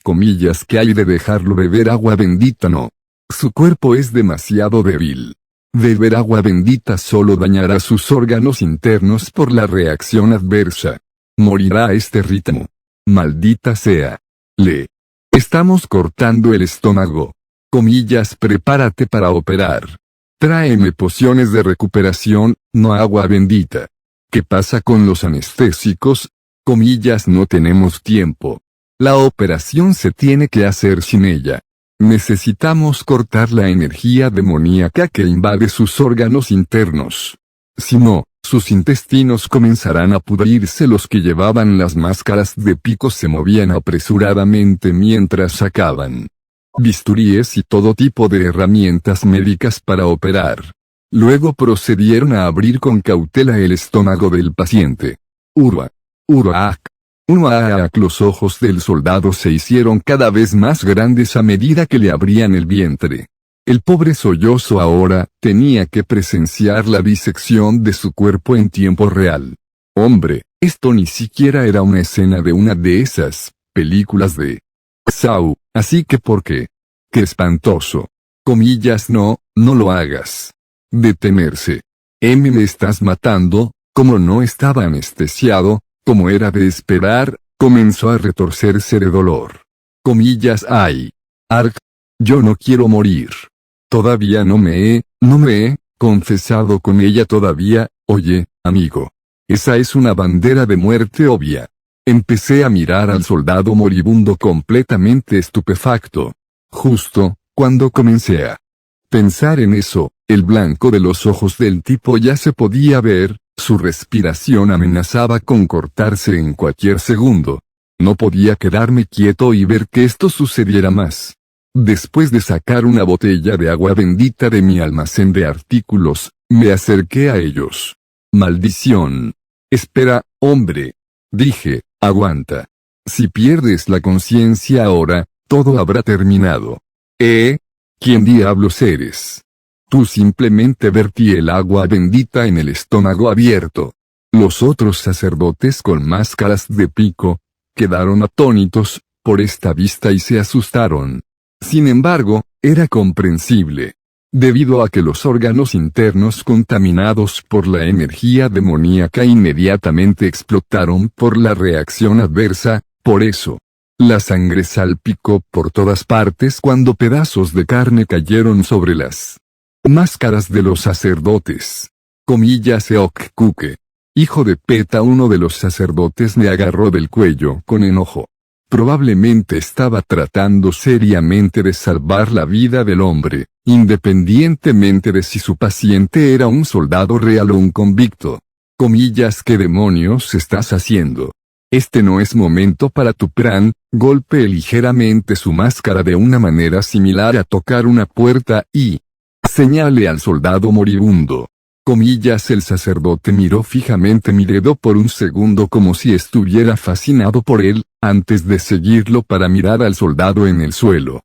Que hay de dejarlo beber agua bendita. No. Su cuerpo es demasiado débil. Beber agua bendita solo dañará sus órganos internos por la reacción adversa. Morirá a este ritmo. Maldita sea. Le estamos cortando el estómago. Comillas, prepárate para operar. Tráeme pociones de recuperación, no agua bendita. ¿Qué pasa con los anestésicos? Comillas, no tenemos tiempo. La operación se tiene que hacer sin ella. Necesitamos cortar la energía demoníaca que invade sus órganos internos. Si no, sus intestinos comenzarán a pudrirse. Los que llevaban las máscaras de pico se movían apresuradamente mientras sacaban bisturíes y todo tipo de herramientas médicas para operar. Luego procedieron a abrir con cautela el estómago del paciente. Uruak. Uruak. Uruak. Los ojos del soldado se hicieron cada vez más grandes a medida que le abrían el vientre. El pobre sollozo ahora tenía que presenciar la disección de su cuerpo en tiempo real. Hombre, esto ni siquiera era una escena de una de esas películas de Saw, así que ¿por qué? ¡Qué espantoso! Comillas, no lo hagas. Detenerse. Me estás matando. Como no estaba anestesiado, como era de esperar, comenzó a retorcerse de dolor. Comillas, ay. Ark. Yo no quiero morir. Todavía no me he confesado con ella todavía. Oye, amigo. Esa es una bandera de muerte obvia. Empecé a mirar al soldado moribundo completamente estupefacto. Justo, cuando comencé a pensar en eso, el blanco de los ojos del tipo ya se podía ver, su respiración amenazaba con cortarse en cualquier segundo. No podía quedarme quieto y ver que esto sucediera más. Después de sacar una botella de agua bendita de mi almacén de artículos, me acerqué a ellos. Maldición. Espera, hombre. Dije. Aguanta. Si pierdes la conciencia ahora, todo habrá terminado. ¿Quién diablos eres? Tú simplemente vertí el agua bendita en el estómago abierto. Los otros sacerdotes con máscaras de pico quedaron atónitos por esta vista y se asustaron. Sin embargo, era comprensible. Debido a que los órganos internos contaminados por la energía demoníaca inmediatamente explotaron por la reacción adversa, por eso. La sangre salpicó por todas partes cuando pedazos de carne cayeron sobre las máscaras de los sacerdotes. Comillas, Eokkuke. Hijo de Peta, uno de los sacerdotes me agarró del cuello con enojo. Probablemente estaba tratando seriamente de salvar la vida del hombre, independientemente de si su paciente era un soldado real o un convicto. Comillas, ¿qué demonios estás haciendo? Este no es momento para tu plan. Golpeé ligeramente su máscara de una manera similar a tocar una puerta y señalé al soldado moribundo. Comillas, el sacerdote miró fijamente mi dedo por un segundo como si estuviera fascinado por él, antes de seguirlo para mirar al soldado en el suelo.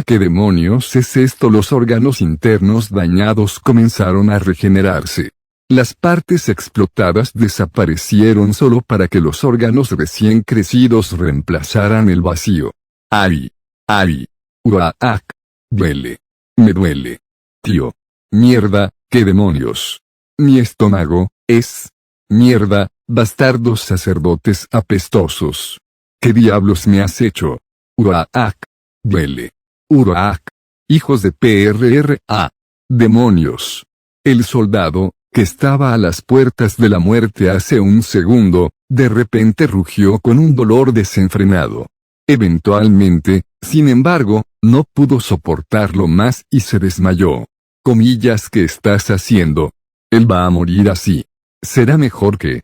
¿Qué demonios es esto? Los órganos internos dañados comenzaron a regenerarse. Las partes explotadas desaparecieron solo para que los órganos recién crecidos reemplazaran el vacío. ¡Ay! ¡Ay! ¡Uaak! Duele. Me duele. Tío. Mierda. ¿Qué demonios? Mi estómago es mierda, bastardos sacerdotes apestosos. ¿Qué diablos me has hecho? Uaak. Duele. Uaak. Hijos de PRRA. Demonios. El soldado, que estaba a las puertas de la muerte hace un segundo, de repente rugió con un dolor desenfrenado. Eventualmente, sin embargo, no pudo soportarlo más y se desmayó. Comillas, ¿qué estás haciendo? Él va a morir así. Será mejor que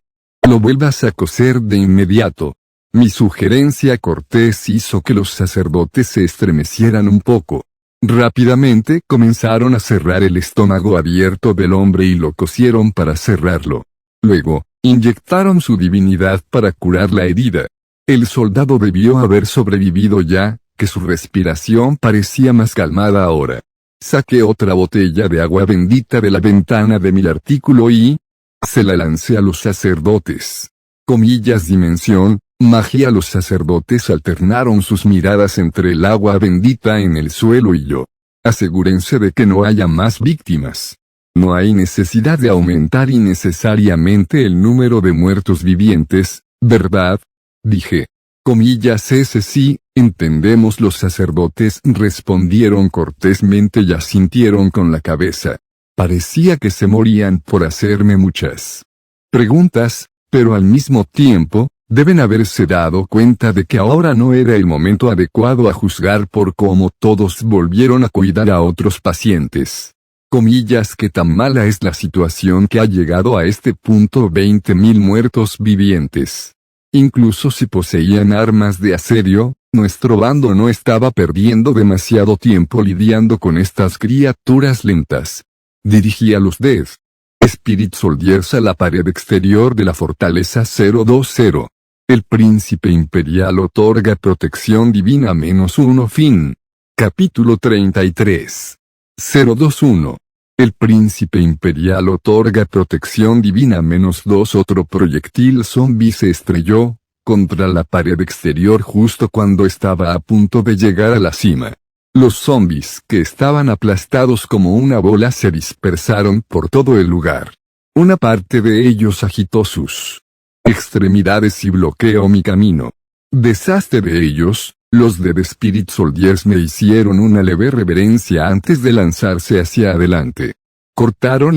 lo vuelvas a coser de inmediato. Mi sugerencia cortés hizo que los sacerdotes se estremecieran un poco. Rápidamente comenzaron a cerrar el estómago abierto del hombre y lo cosieron para cerrarlo. Luego, inyectaron su divinidad para curar la herida. El soldado debió haber sobrevivido ya, que su respiración parecía más calmada ahora. Saqué otra botella de agua bendita de la ventana de mi artículo y se la lancé a los sacerdotes. Comillas, dimensión, magia. Los sacerdotes alternaron sus miradas entre el agua bendita en el suelo y yo. Asegúrense de que no haya más víctimas. No hay necesidad de aumentar innecesariamente el número de muertos vivientes, ¿verdad? Dije. Comillas, ese sí, entendemos. Los sacerdotes respondieron cortésmente y asintieron con la cabeza. Parecía que se morían por hacerme muchas preguntas, pero al mismo tiempo, deben haberse dado cuenta de que ahora no era el momento adecuado a juzgar por cómo todos volvieron a cuidar a otros pacientes. Comillas, que tan mala es la situación que ha llegado a este punto. 20.000 muertos vivientes. Incluso si poseían armas de asedio, nuestro bando no estaba perdiendo demasiado tiempo lidiando con estas criaturas lentas. Dirigí a los Death Spirit Soldiers a la pared exterior de la fortaleza 020. El príncipe imperial otorga protección divina -1 fin. Capítulo 33. 021. El príncipe imperial otorga protección divina -2. Otro proyectil zombie se estrelló contra la pared exterior justo cuando estaba a punto de llegar a la cima. Los zombies que estaban aplastados como una bola se dispersaron por todo el lugar. Una parte de ellos agitó sus extremidades y bloqueó mi camino. Desastre de ellos, los Dead Spirit Soldiers me hicieron una leve reverencia antes de lanzarse hacia adelante. Cortaron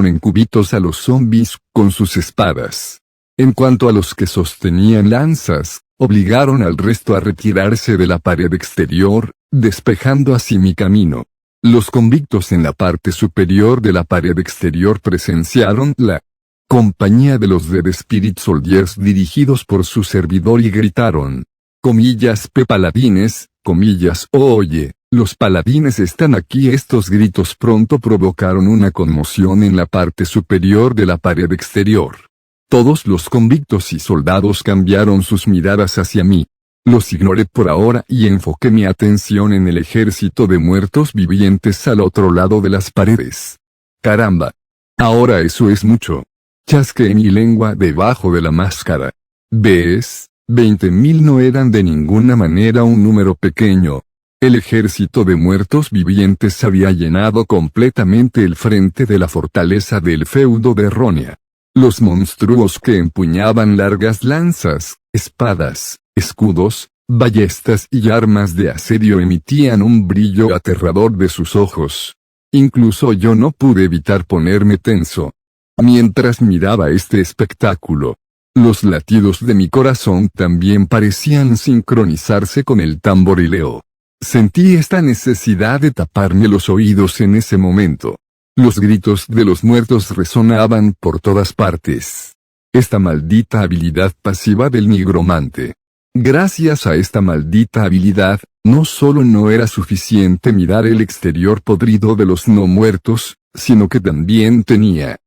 en cubitos a los zombies con sus espadas. En cuanto a los que sostenían lanzas, obligaron al resto a retirarse de la pared exterior, despejando así mi camino. Los convictos en la parte superior de la pared exterior presenciaron la compañía de los Dead Spirit Soldiers dirigidos por su servidor y gritaron. Comillas, paladines, comillas, oye, los paladines están aquí. Estos gritos pronto provocaron una conmoción en la parte superior de la pared exterior. Todos los convictos y soldados cambiaron sus miradas hacia mí. Los ignoré por ahora y enfoqué mi atención en el ejército de muertos vivientes al otro lado de las paredes. Caramba. Ahora eso es mucho. Chasqueé mi lengua debajo de la máscara. ¿Ves? 20.000 no eran de ninguna manera un número pequeño. El ejército de muertos vivientes había llenado completamente el frente de la fortaleza del feudo de Ronia. Los monstruos que empuñaban largas lanzas, espadas, escudos, ballestas y armas de asedio emitían un brillo aterrador de sus ojos. Incluso yo no pude evitar ponerme tenso mientras miraba este espectáculo. Los latidos de mi corazón también parecían sincronizarse con el tamborileo. Sentí esta necesidad de taparme los oídos en ese momento. Los gritos de los muertos resonaban por todas partes. Esta maldita habilidad pasiva del nigromante. Gracias a esta maldita habilidad, no solo no era suficiente mirar el exterior podrido de los no muertos, sino que también tenía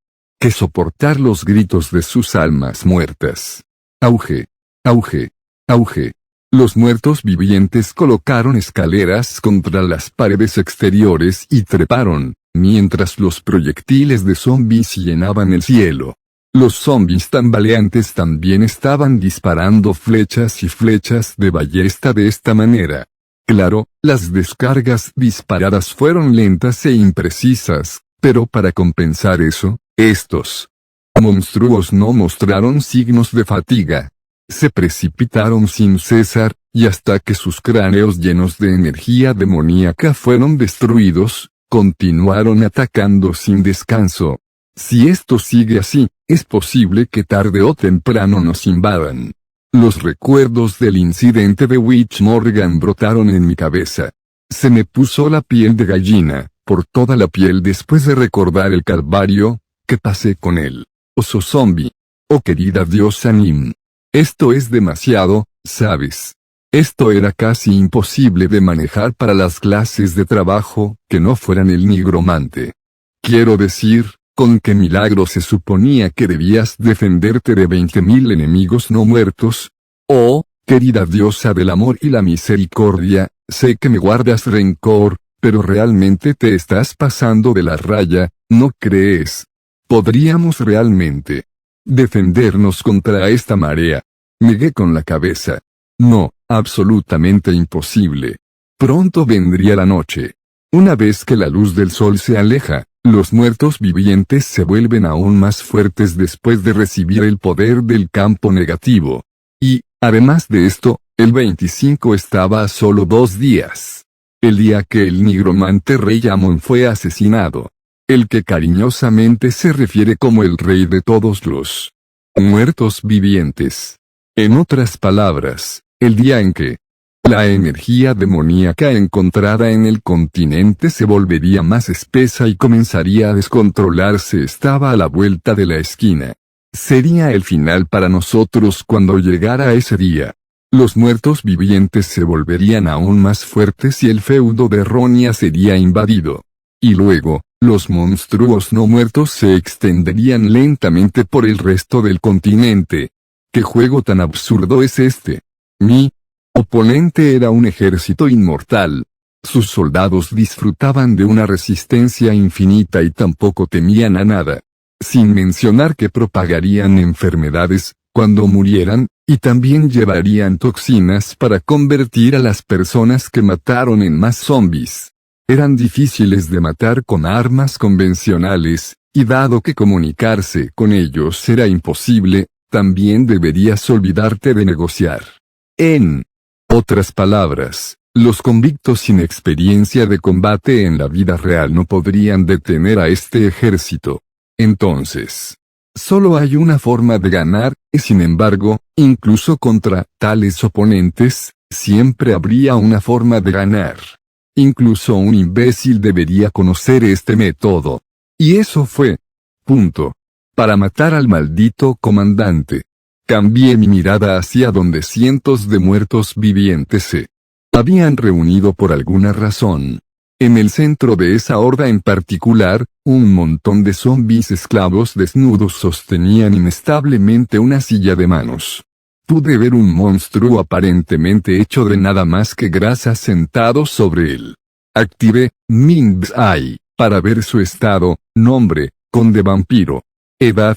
que soportar los gritos de sus almas muertas. Auge. Auge. Auge. Los muertos vivientes colocaron escaleras contra las paredes exteriores y treparon, mientras los proyectiles de zombies llenaban el cielo. Los zombies tambaleantes también estaban disparando flechas y flechas de ballesta de esta manera. Claro, las descargas disparadas fueron lentas e imprecisas, pero para compensar eso, estos monstruos no mostraron signos de fatiga. Se precipitaron sin cesar, y hasta que sus cráneos llenos de energía demoníaca fueron destruidos, continuaron atacando sin descanso. Si esto sigue así, es posible que tarde o temprano nos invadan. Los recuerdos del incidente de Witch Morgan brotaron en mi cabeza. Se me puso la piel de gallina, por toda la piel después de recordar el calvario que pasé con él. Oso zombie. Oh querida diosa Nim. Esto es demasiado, ¿sabes? Esto era casi imposible de manejar para las clases de trabajo que no fueran el nigromante. Quiero decir, ¿con qué milagro se suponía que debías defenderte de 20.000 enemigos no muertos? Oh, querida diosa del amor y la misericordia, sé que me guardas rencor, pero realmente te estás pasando de la raya, ¿no crees? ¿Podríamos realmente defendernos contra esta marea? Negué con la cabeza. No, absolutamente imposible. Pronto vendría la noche. Una vez que la luz del sol se aleja, los muertos vivientes se vuelven aún más fuertes después de recibir el poder del campo negativo. Y, Además de esto, el 25 estaba a solo 2 días. El día que el nigromante rey Amon fue asesinado. El que cariñosamente se refiere como el rey de todos los muertos vivientes. En otras palabras, el día en que la energía demoníaca encontrada en el continente se volvería más espesa y comenzaría a descontrolarse estaba a la vuelta de la esquina. Sería el final para nosotros cuando llegara ese día. Los muertos vivientes se volverían aún más fuertes y el feudo de Ronia sería invadido. Y luego, los monstruos no muertos se extenderían lentamente por el resto del continente. ¿Qué juego tan absurdo es este? Mi oponente era un ejército inmortal. Sus soldados disfrutaban de una resistencia infinita y tampoco temían a nada. Sin mencionar que propagarían enfermedades, cuando murieran, y también llevarían toxinas para convertir a las personas que mataron en más zombies. Eran difíciles de matar con armas convencionales, y dado que comunicarse con ellos era imposible, también deberías olvidarte de negociar. En otras palabras, los convictos sin experiencia de combate en la vida real no podrían detener a este ejército. Entonces, solo hay una forma de ganar, y sin embargo, incluso contra tales oponentes, siempre habría una forma de ganar. Incluso un imbécil debería conocer este método. Y eso fue. Para matar al maldito comandante. Cambié mi mirada hacia donde cientos de muertos vivientes se habían reunido por alguna razón. En el centro de esa horda en particular, un montón de zombies esclavos desnudos sostenían inestablemente una silla de manos. Pude ver un monstruo aparentemente hecho de nada más que grasa sentado sobre él. Activé Mind's Eye para ver su estado, nombre, conde vampiro, edad,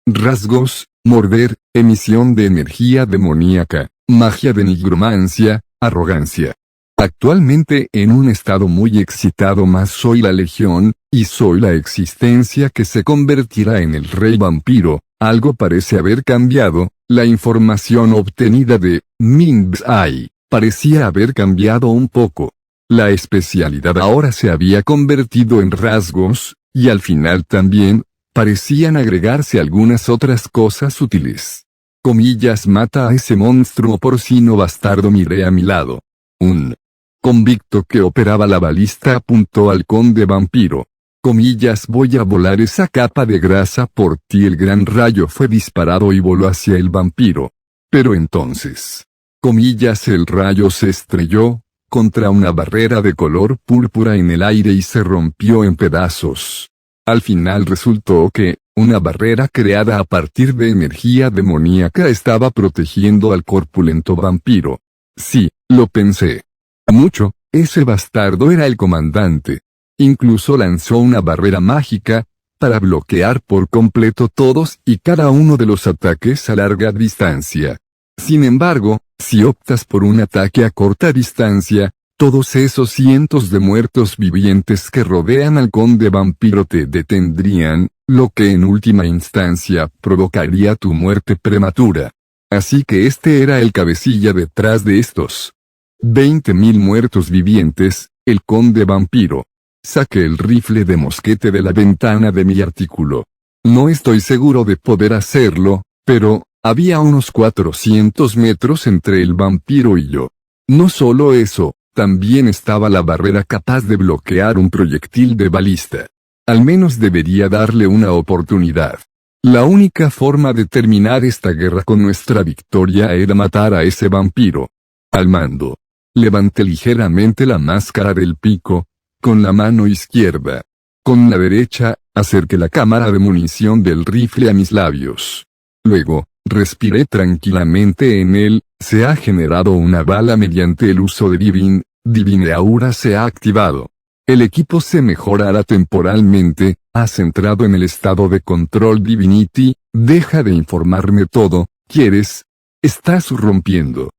rasgos, morder, emisión de energía demoníaca, magia de nigromancia, arrogancia. Actualmente en un estado muy excitado más soy la legión, y soy la existencia que se convertirá en el rey vampiro. Algo parece haber cambiado, la información obtenida de Mind's Eye parecía haber cambiado un poco. La especialidad ahora se había convertido en rasgos, y al final también, parecían agregarse algunas otras cosas útiles. Comillas, mata a ese monstruo porcino bastardo. Miré a mi lado. Un convicto que operaba la balista apuntó al conde vampiro. Comillas, voy a volar esa capa de grasa por ti. El gran rayo fue disparado y voló hacia el vampiro. Pero entonces, comillas, el rayo se estrelló contra una barrera de color púrpura en el aire y se rompió en pedazos. Al final resultó que, una barrera creada a partir de energía demoníaca estaba protegiendo al corpulento vampiro. Sí, lo pensé mucho, ese bastardo era el comandante. Incluso lanzó una barrera mágica, para bloquear por completo todos y cada uno de los ataques a larga distancia. Sin embargo, si optas por un ataque a corta distancia, todos esos cientos de muertos vivientes que rodean al conde vampiro te detendrían, lo que en última instancia provocaría tu muerte prematura. Así que este era el cabecilla detrás de estos 20.000 muertos vivientes, el conde vampiro. Saqué el rifle de mosquete de la ventana de mi artículo. No estoy seguro de poder hacerlo, pero había unos 400 metros entre el vampiro y yo. No solo eso, también estaba la barrera capaz de bloquear un proyectil de balista. Al menos debería darle una oportunidad. La única forma de terminar esta guerra con nuestra victoria era matar a ese vampiro. Al mando. Levanté ligeramente la máscara del pico, con la mano izquierda. Con la derecha, acerqué la cámara de munición del rifle a mis labios. Luego, respiré tranquilamente en él. Se ha generado una bala mediante el uso de Divine Aura se ha activado. El equipo se mejorará temporalmente, has entrado en el estado de control Divinity, deja de informarme todo, ¿quieres? Estás rompiendo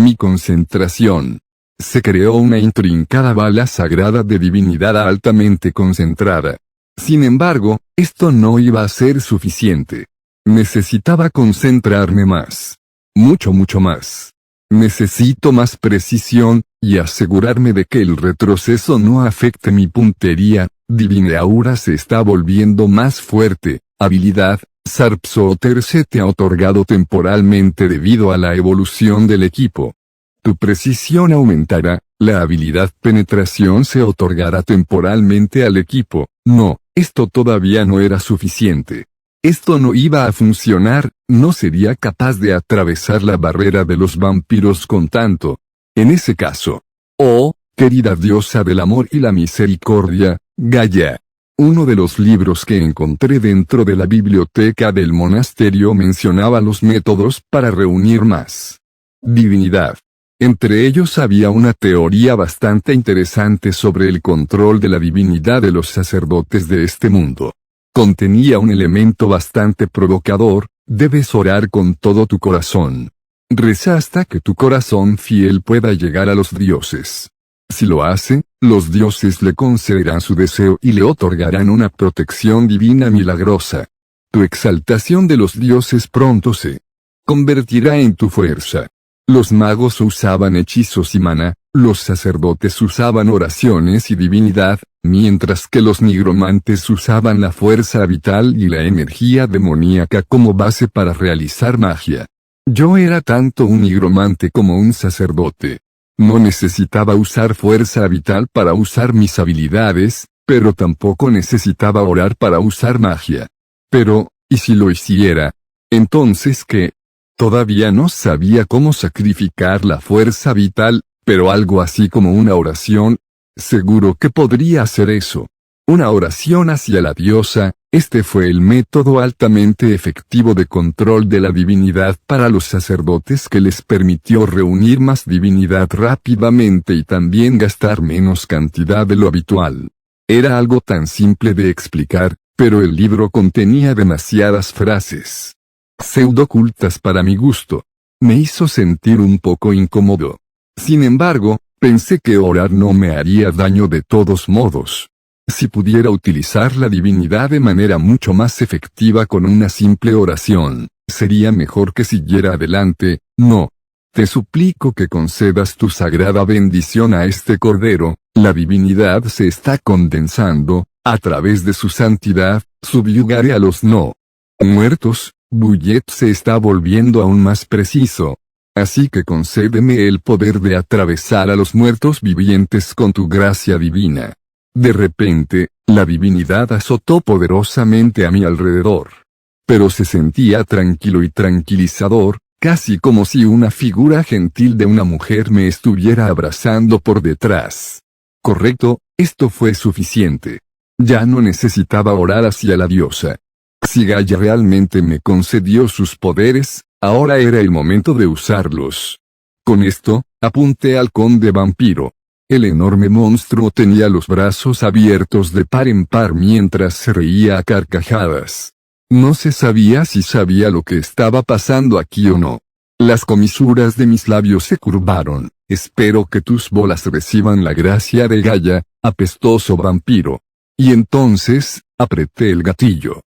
mi concentración. Se creó una intrincada bala sagrada de divinidad altamente concentrada. Sin embargo, esto no iba a ser suficiente. Necesitaba concentrarme más. Mucho más. Necesito más precisión, y asegurarme de que el retroceso no afecte mi puntería. Divine Aura se está volviendo más fuerte. Habilidad, Sarpsooter se te ha otorgado temporalmente debido a la evolución del equipo. Tu precisión aumentará, la habilidad Penetración se otorgará temporalmente al equipo. No, esto todavía no era suficiente. Esto no iba a funcionar, no sería capaz de atravesar la barrera de los vampiros con tanto. En ese caso. Oh, querida diosa del amor y la misericordia, Gaia. Uno de los libros que encontré dentro de la biblioteca del monasterio mencionaba los métodos para reunir más divinidad. Entre ellos había una teoría bastante interesante sobre el control de la divinidad de los sacerdotes de este mundo. Contenía un elemento bastante provocador: debes orar con todo tu corazón. Reza hasta que tu corazón fiel pueda llegar a los dioses. Si lo hace, los dioses le concederán su deseo y le otorgarán una protección divina milagrosa. Tu exaltación de los dioses pronto se convertirá en tu fuerza. Los magos usaban hechizos y maná, los sacerdotes usaban oraciones y divinidad, mientras que los nigromantes usaban la fuerza vital y la energía demoníaca como base para realizar magia. Yo era tanto un nigromante como un sacerdote. No necesitaba usar fuerza vital para usar mis habilidades, pero tampoco necesitaba orar para usar magia. Pero, ¿y si lo hiciera? ¿Entonces qué? Todavía no sabía cómo sacrificar la fuerza vital, pero algo así como una oración. Seguro que podría hacer eso. Una oración hacia la diosa. Este fue el método altamente efectivo de control de la divinidad para los sacerdotes que les permitió reunir más divinidad rápidamente y también gastar menos cantidad de lo habitual. Era algo tan simple de explicar, pero el libro contenía demasiadas frases pseudo-ocultas para mi gusto. Me hizo sentir un poco incómodo. Sin embargo, pensé que orar no me haría daño de todos modos. Si pudiera utilizar la divinidad de manera mucho más efectiva con una simple oración, sería mejor que siguiera adelante. No. Te suplico que concedas tu sagrada bendición a este cordero. La divinidad se está condensando. A través de su santidad, subyugaré a los no muertos. Bullet se está volviendo aún más preciso. Así que concédeme el poder de atravesar a los muertos vivientes con tu gracia divina. De repente, la divinidad azotó poderosamente a mi alrededor. Pero se sentía tranquilo y tranquilizador, casi como si una figura gentil de una mujer me estuviera abrazando por detrás. Correcto, esto fue suficiente. Ya no necesitaba orar hacia la diosa. Si Gaia realmente me concedió sus poderes, ahora era el momento de usarlos. Con esto, apunté al conde vampiro. El enorme monstruo tenía los brazos abiertos de par en par mientras se reía a carcajadas. No se sabía si sabía lo que estaba pasando aquí o no. Las comisuras de mis labios se curvaron. Espero que tus bolas reciban la gracia de Gaia, apestoso vampiro. Y entonces, apreté el gatillo.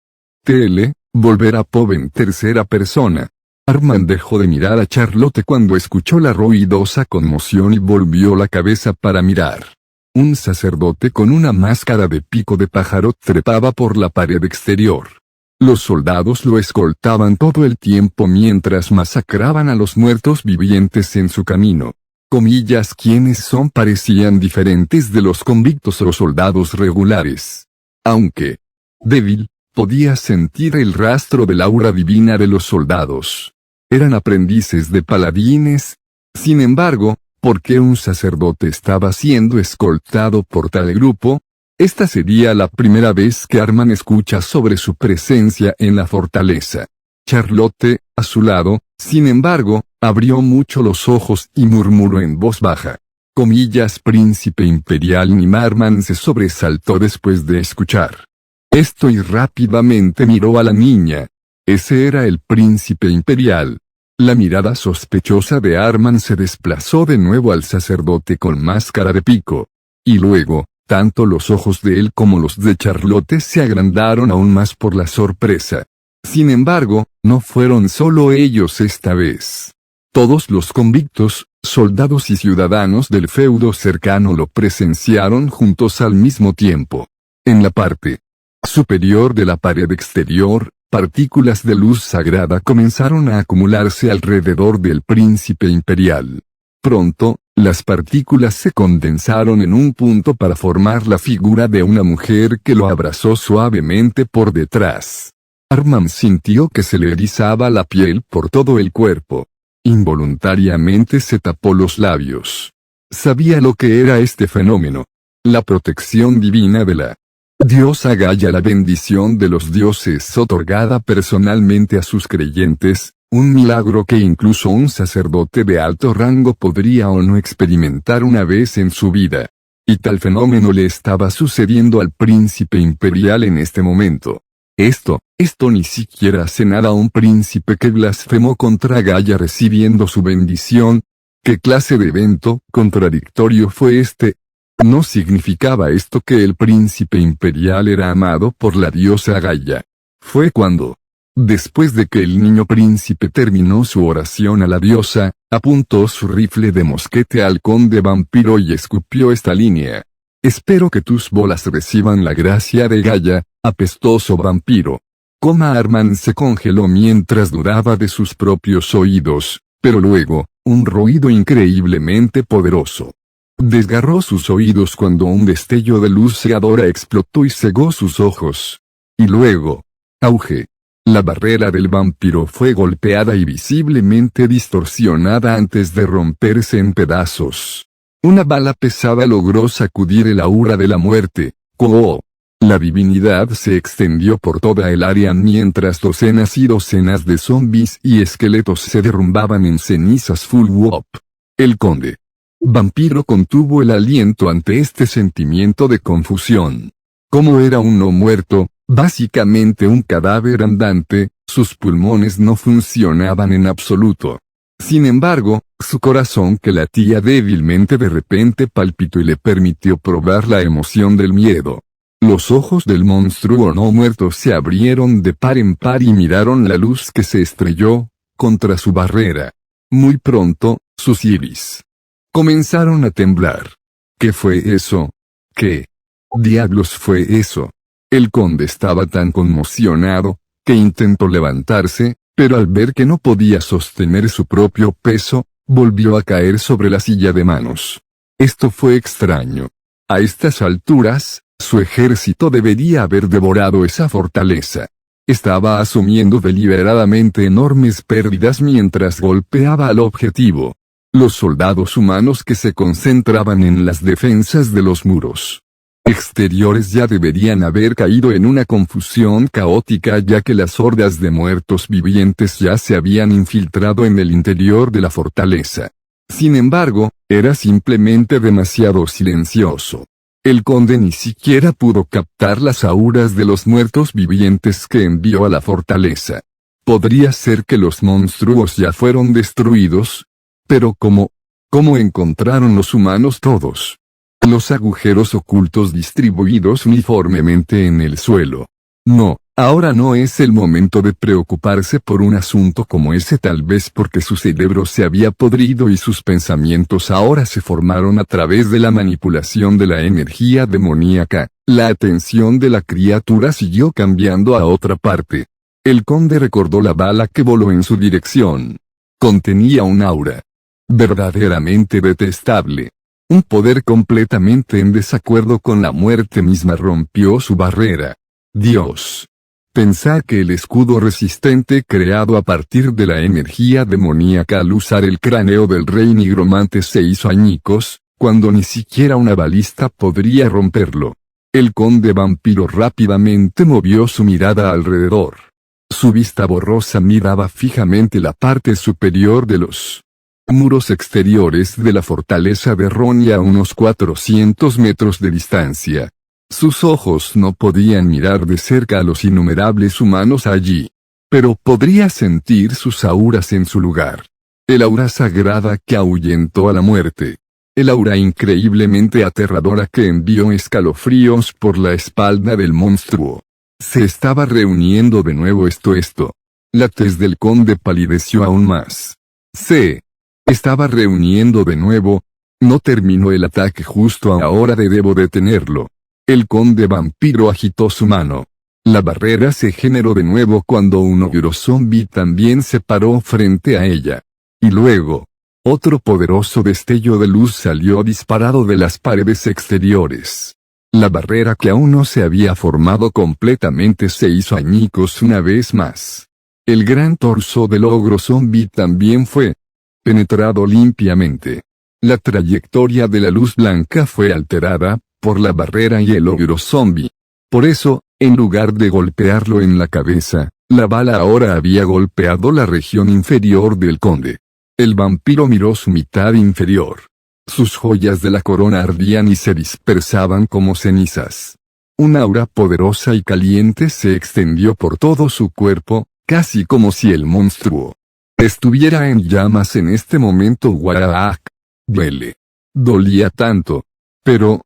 Volver a Pov en tercera persona. Armand dejó de mirar a Charlotte cuando escuchó la ruidosa conmoción y volvió la cabeza para mirar. Un sacerdote con una máscara de pico de pájaro trepaba por la pared exterior. Los soldados lo escoltaban todo el tiempo mientras masacraban a los muertos vivientes en su camino. Comillas, quienes son parecían diferentes de los convictos o soldados regulares. Aunque débil, podía sentir el rastro del aura divina de los soldados. Eran aprendices de paladines. Sin embargo, ¿por qué un sacerdote estaba siendo escoltado por tal grupo? Esta sería la primera vez que Armand escucha sobre su presencia en la fortaleza. Charlotte, a su lado, sin embargo, abrió mucho los ojos y murmuró en voz baja. Comillas, príncipe imperial. Ni Armand se sobresaltó después de escuchar esto y rápidamente miró a la niña. Ese era el príncipe imperial. La mirada sospechosa de Armand se desplazó de nuevo al sacerdote con máscara de pico. Y luego, tanto los ojos de él como los de Charlotte se agrandaron aún más por la sorpresa. Sin embargo, No fueron solo ellos esta vez. Todos los convictos, soldados y ciudadanos del feudo cercano lo presenciaron juntos al mismo tiempo. En la parte superior de la pared exterior, partículas de luz sagrada comenzaron a acumularse alrededor del príncipe imperial. Pronto, las partículas se condensaron en un punto para formar la figura de una mujer que lo abrazó suavemente por detrás. Arman sintió que se le erizaba la piel por todo el cuerpo. Involuntariamente se tapó los labios. Sabía lo que era este fenómeno. La protección divina de la diosa Gaia, la bendición de los dioses otorgada personalmente a sus creyentes, un milagro que incluso un sacerdote de alto rango podría o no experimentar una vez en su vida. Y tal fenómeno le estaba sucediendo al príncipe imperial en este momento. Esto ni siquiera hace nada a un príncipe que blasfemó contra Gaia recibiendo su bendición. ¿Qué clase de evento contradictorio fue este? ¿No significaba esto que el príncipe imperial era amado por la diosa Gaia? Fue cuando, después de que el niño príncipe terminó su oración a la diosa, apuntó su rifle de mosquete al conde vampiro y escupió esta línea. Espero que tus bolas reciban la gracia de Gaia, apestoso vampiro. Arman se congeló mientras dudaba de sus propios oídos, pero luego, un ruido increíblemente poderoso desgarró sus oídos cuando un destello de luz cegadora explotó y cegó sus ojos. Y luego, auge. La barrera del vampiro fue golpeada y visiblemente distorsionada antes de romperse en pedazos. Una bala pesada logró sacudir el aura de la muerte. La divinidad se extendió por toda el área mientras docenas y docenas de zombies y esqueletos se derrumbaban en cenizas full wop. El conde vampiro contuvo el aliento ante este sentimiento de confusión. Como era un no muerto, básicamente un cadáver andante, sus pulmones no funcionaban en absoluto. Sin embargo, su corazón que latía débilmente de repente palpitó y le permitió probar la emoción del miedo. Los ojos del monstruo no muerto se abrieron de par en par y miraron la luz que se estrelló contra su barrera. Muy pronto, sus iris comenzaron a temblar. ¿Qué fue eso? ¿Qué diablos fue eso? El conde estaba tan conmocionado, que intentó levantarse, pero al ver que no podía sostener su propio peso, volvió a caer sobre la silla de manos. Esto fue extraño. A estas alturas, su ejército debería haber devorado esa fortaleza. Estaba asumiendo deliberadamente enormes pérdidas mientras golpeaba al objetivo. Los soldados humanos que se concentraban en las defensas de los muros exteriores ya deberían haber caído en una confusión caótica ya que las hordas de muertos vivientes ya se habían infiltrado en el interior de la fortaleza. Sin embargo, era simplemente demasiado silencioso. El conde ni siquiera pudo captar las auras de los muertos vivientes que envió a la fortaleza. Podría ser que los monstruos ya fueron destruidos. Pero ¿cómo encontraron los humanos todos los agujeros ocultos distribuidos uniformemente en el suelo? No, ahora no es el momento de preocuparse por un asunto como ese, tal vez porque su cerebro se había podrido y sus pensamientos ahora se formaron a través de la manipulación de la energía demoníaca. La atención de la criatura siguió cambiando a otra parte. El conde recordó la bala que voló en su dirección. Contenía un aura verdaderamente detestable. Un poder completamente en desacuerdo con la muerte misma rompió su barrera. Dios. Pensar que el escudo resistente creado a partir de la energía demoníaca al usar el cráneo del rey nigromante se hizo añicos, cuando ni siquiera una balista podría romperlo. El conde vampiro rápidamente movió su mirada alrededor. Su vista borrosa miraba fijamente la parte superior de los muros exteriores de la fortaleza de Ronia a unos 400 metros de distancia. Sus ojos no podían mirar de cerca a los innumerables humanos allí, pero podría sentir sus auras en su lugar. El aura sagrada que ahuyentó a la muerte. El aura increíblemente aterradora que envió escalofríos por la espalda del monstruo. Se estaba reuniendo de nuevo esto. La tez del conde palideció aún más. Se estaba reuniendo de nuevo. No terminó el ataque justo ahora debo detenerlo. El conde vampiro agitó su mano. La barrera se generó de nuevo cuando un ogro zombie también se paró frente a ella. Y luego, otro poderoso destello de luz salió disparado de las paredes exteriores. La barrera que aún no se había formado completamente se hizo añicos una vez más. El gran torso del ogro zombie también fue penetrado limpiamente. La trayectoria de la luz blanca fue alterada por la barrera y el ogro zombie. Por eso, en lugar de golpearlo en la cabeza, la bala ahora había golpeado la región inferior del conde. El vampiro miró su mitad inferior. Sus joyas de la corona ardían y se dispersaban como cenizas. Un aura poderosa y caliente se extendió por todo su cuerpo, casi como si el monstruo estuviera en llamas en este momento. Guaraak. Duele. Dolía tanto. Pero,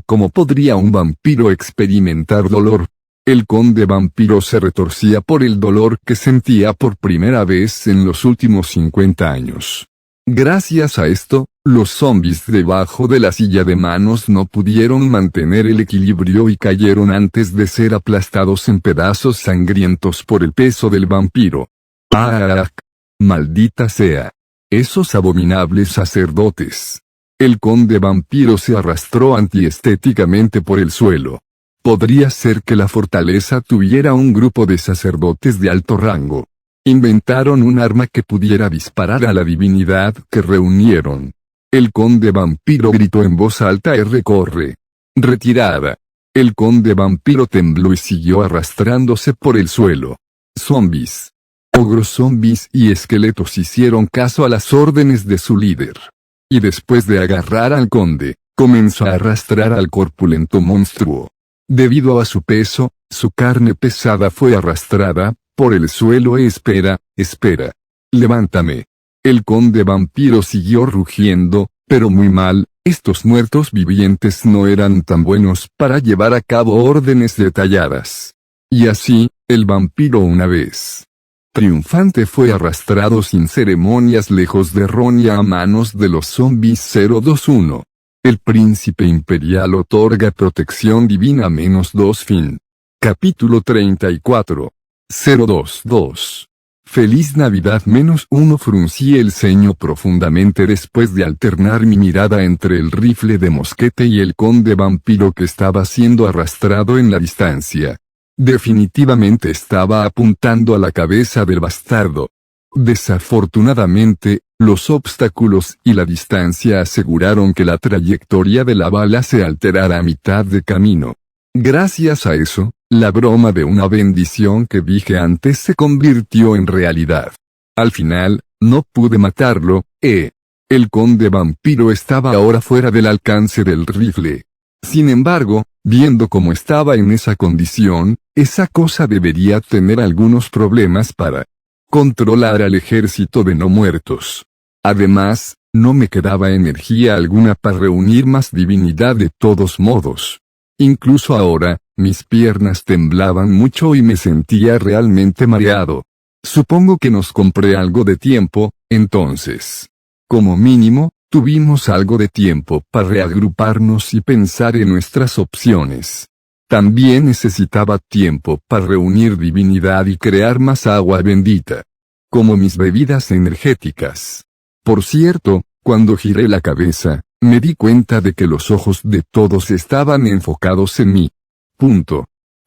¿cómo podría un vampiro experimentar dolor? El conde vampiro se retorcía por el dolor que sentía por primera vez en los últimos 50 años. Gracias a esto, los zombies debajo de la silla de manos no pudieron mantener el equilibrio y cayeron antes de ser aplastados en pedazos sangrientos por el peso del vampiro. ¡Ah! ¡Maldita sea! Esos abominables sacerdotes. El conde vampiro se arrastró antiestéticamente por el suelo. Podría ser que la fortaleza tuviera un grupo de sacerdotes de alto rango. Inventaron un arma que pudiera disparar a la divinidad que reunieron. El conde vampiro gritó en voz alta: corre. Retirada. El conde vampiro tembló y siguió arrastrándose por el suelo. Zombies. Ogros zombies y esqueletos hicieron caso a las órdenes de su líder. Y después de agarrar al conde, comenzó a arrastrar al corpulento monstruo. Debido a su peso, su carne pesada fue arrastrada por el suelo. Espera. Levántame. El conde vampiro siguió rugiendo, pero muy mal. Estos muertos vivientes no eran tan buenos para llevar a cabo órdenes detalladas. Y así, el vampiro una vez triunfante fue arrastrado sin ceremonias lejos de Ronia a manos de los zombies. 021. El príncipe imperial otorga protección divina -2 fin. Capítulo 34. 022. Feliz Navidad -1. Fruncí el ceño profundamente después de alternar mi mirada entre el rifle de mosquete y el conde vampiro que estaba siendo arrastrado en la distancia. Definitivamente estaba apuntando a la cabeza del bastardo. Desafortunadamente, los obstáculos y la distancia aseguraron que la trayectoria de la bala se alterara a mitad de camino. Gracias a eso, la broma de una bendición que dije antes se convirtió en realidad. Al final, no pude matarlo. El conde vampiro estaba ahora fuera del alcance del rifle. Sin embargo, viendo cómo estaba en esa condición, esa cosa debería tener algunos problemas para controlar al ejército de no muertos. Además, no me quedaba energía alguna para reunir más divinidad de todos modos. Incluso ahora, mis piernas temblaban mucho y me sentía realmente mareado. Supongo que nos compré algo de tiempo, entonces. Como mínimo, tuvimos algo de tiempo para reagruparnos y pensar en nuestras opciones. También necesitaba tiempo para reunir divinidad y crear más agua bendita. Como mis bebidas energéticas. Por cierto, cuando giré la cabeza, me di cuenta de que los ojos de todos estaban enfocados en mí.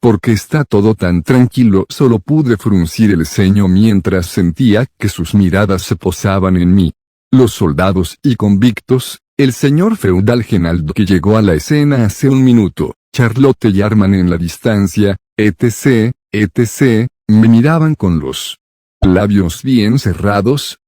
Porque está todo tan tranquilo, solo pude fruncir el ceño mientras sentía que sus miradas se posaban en mí. Los soldados y convictos, el señor feudal Genaldo que llegó a la escena hace un minuto, Charlotte y Arman en la distancia, etc., me miraban con los labios bien cerrados.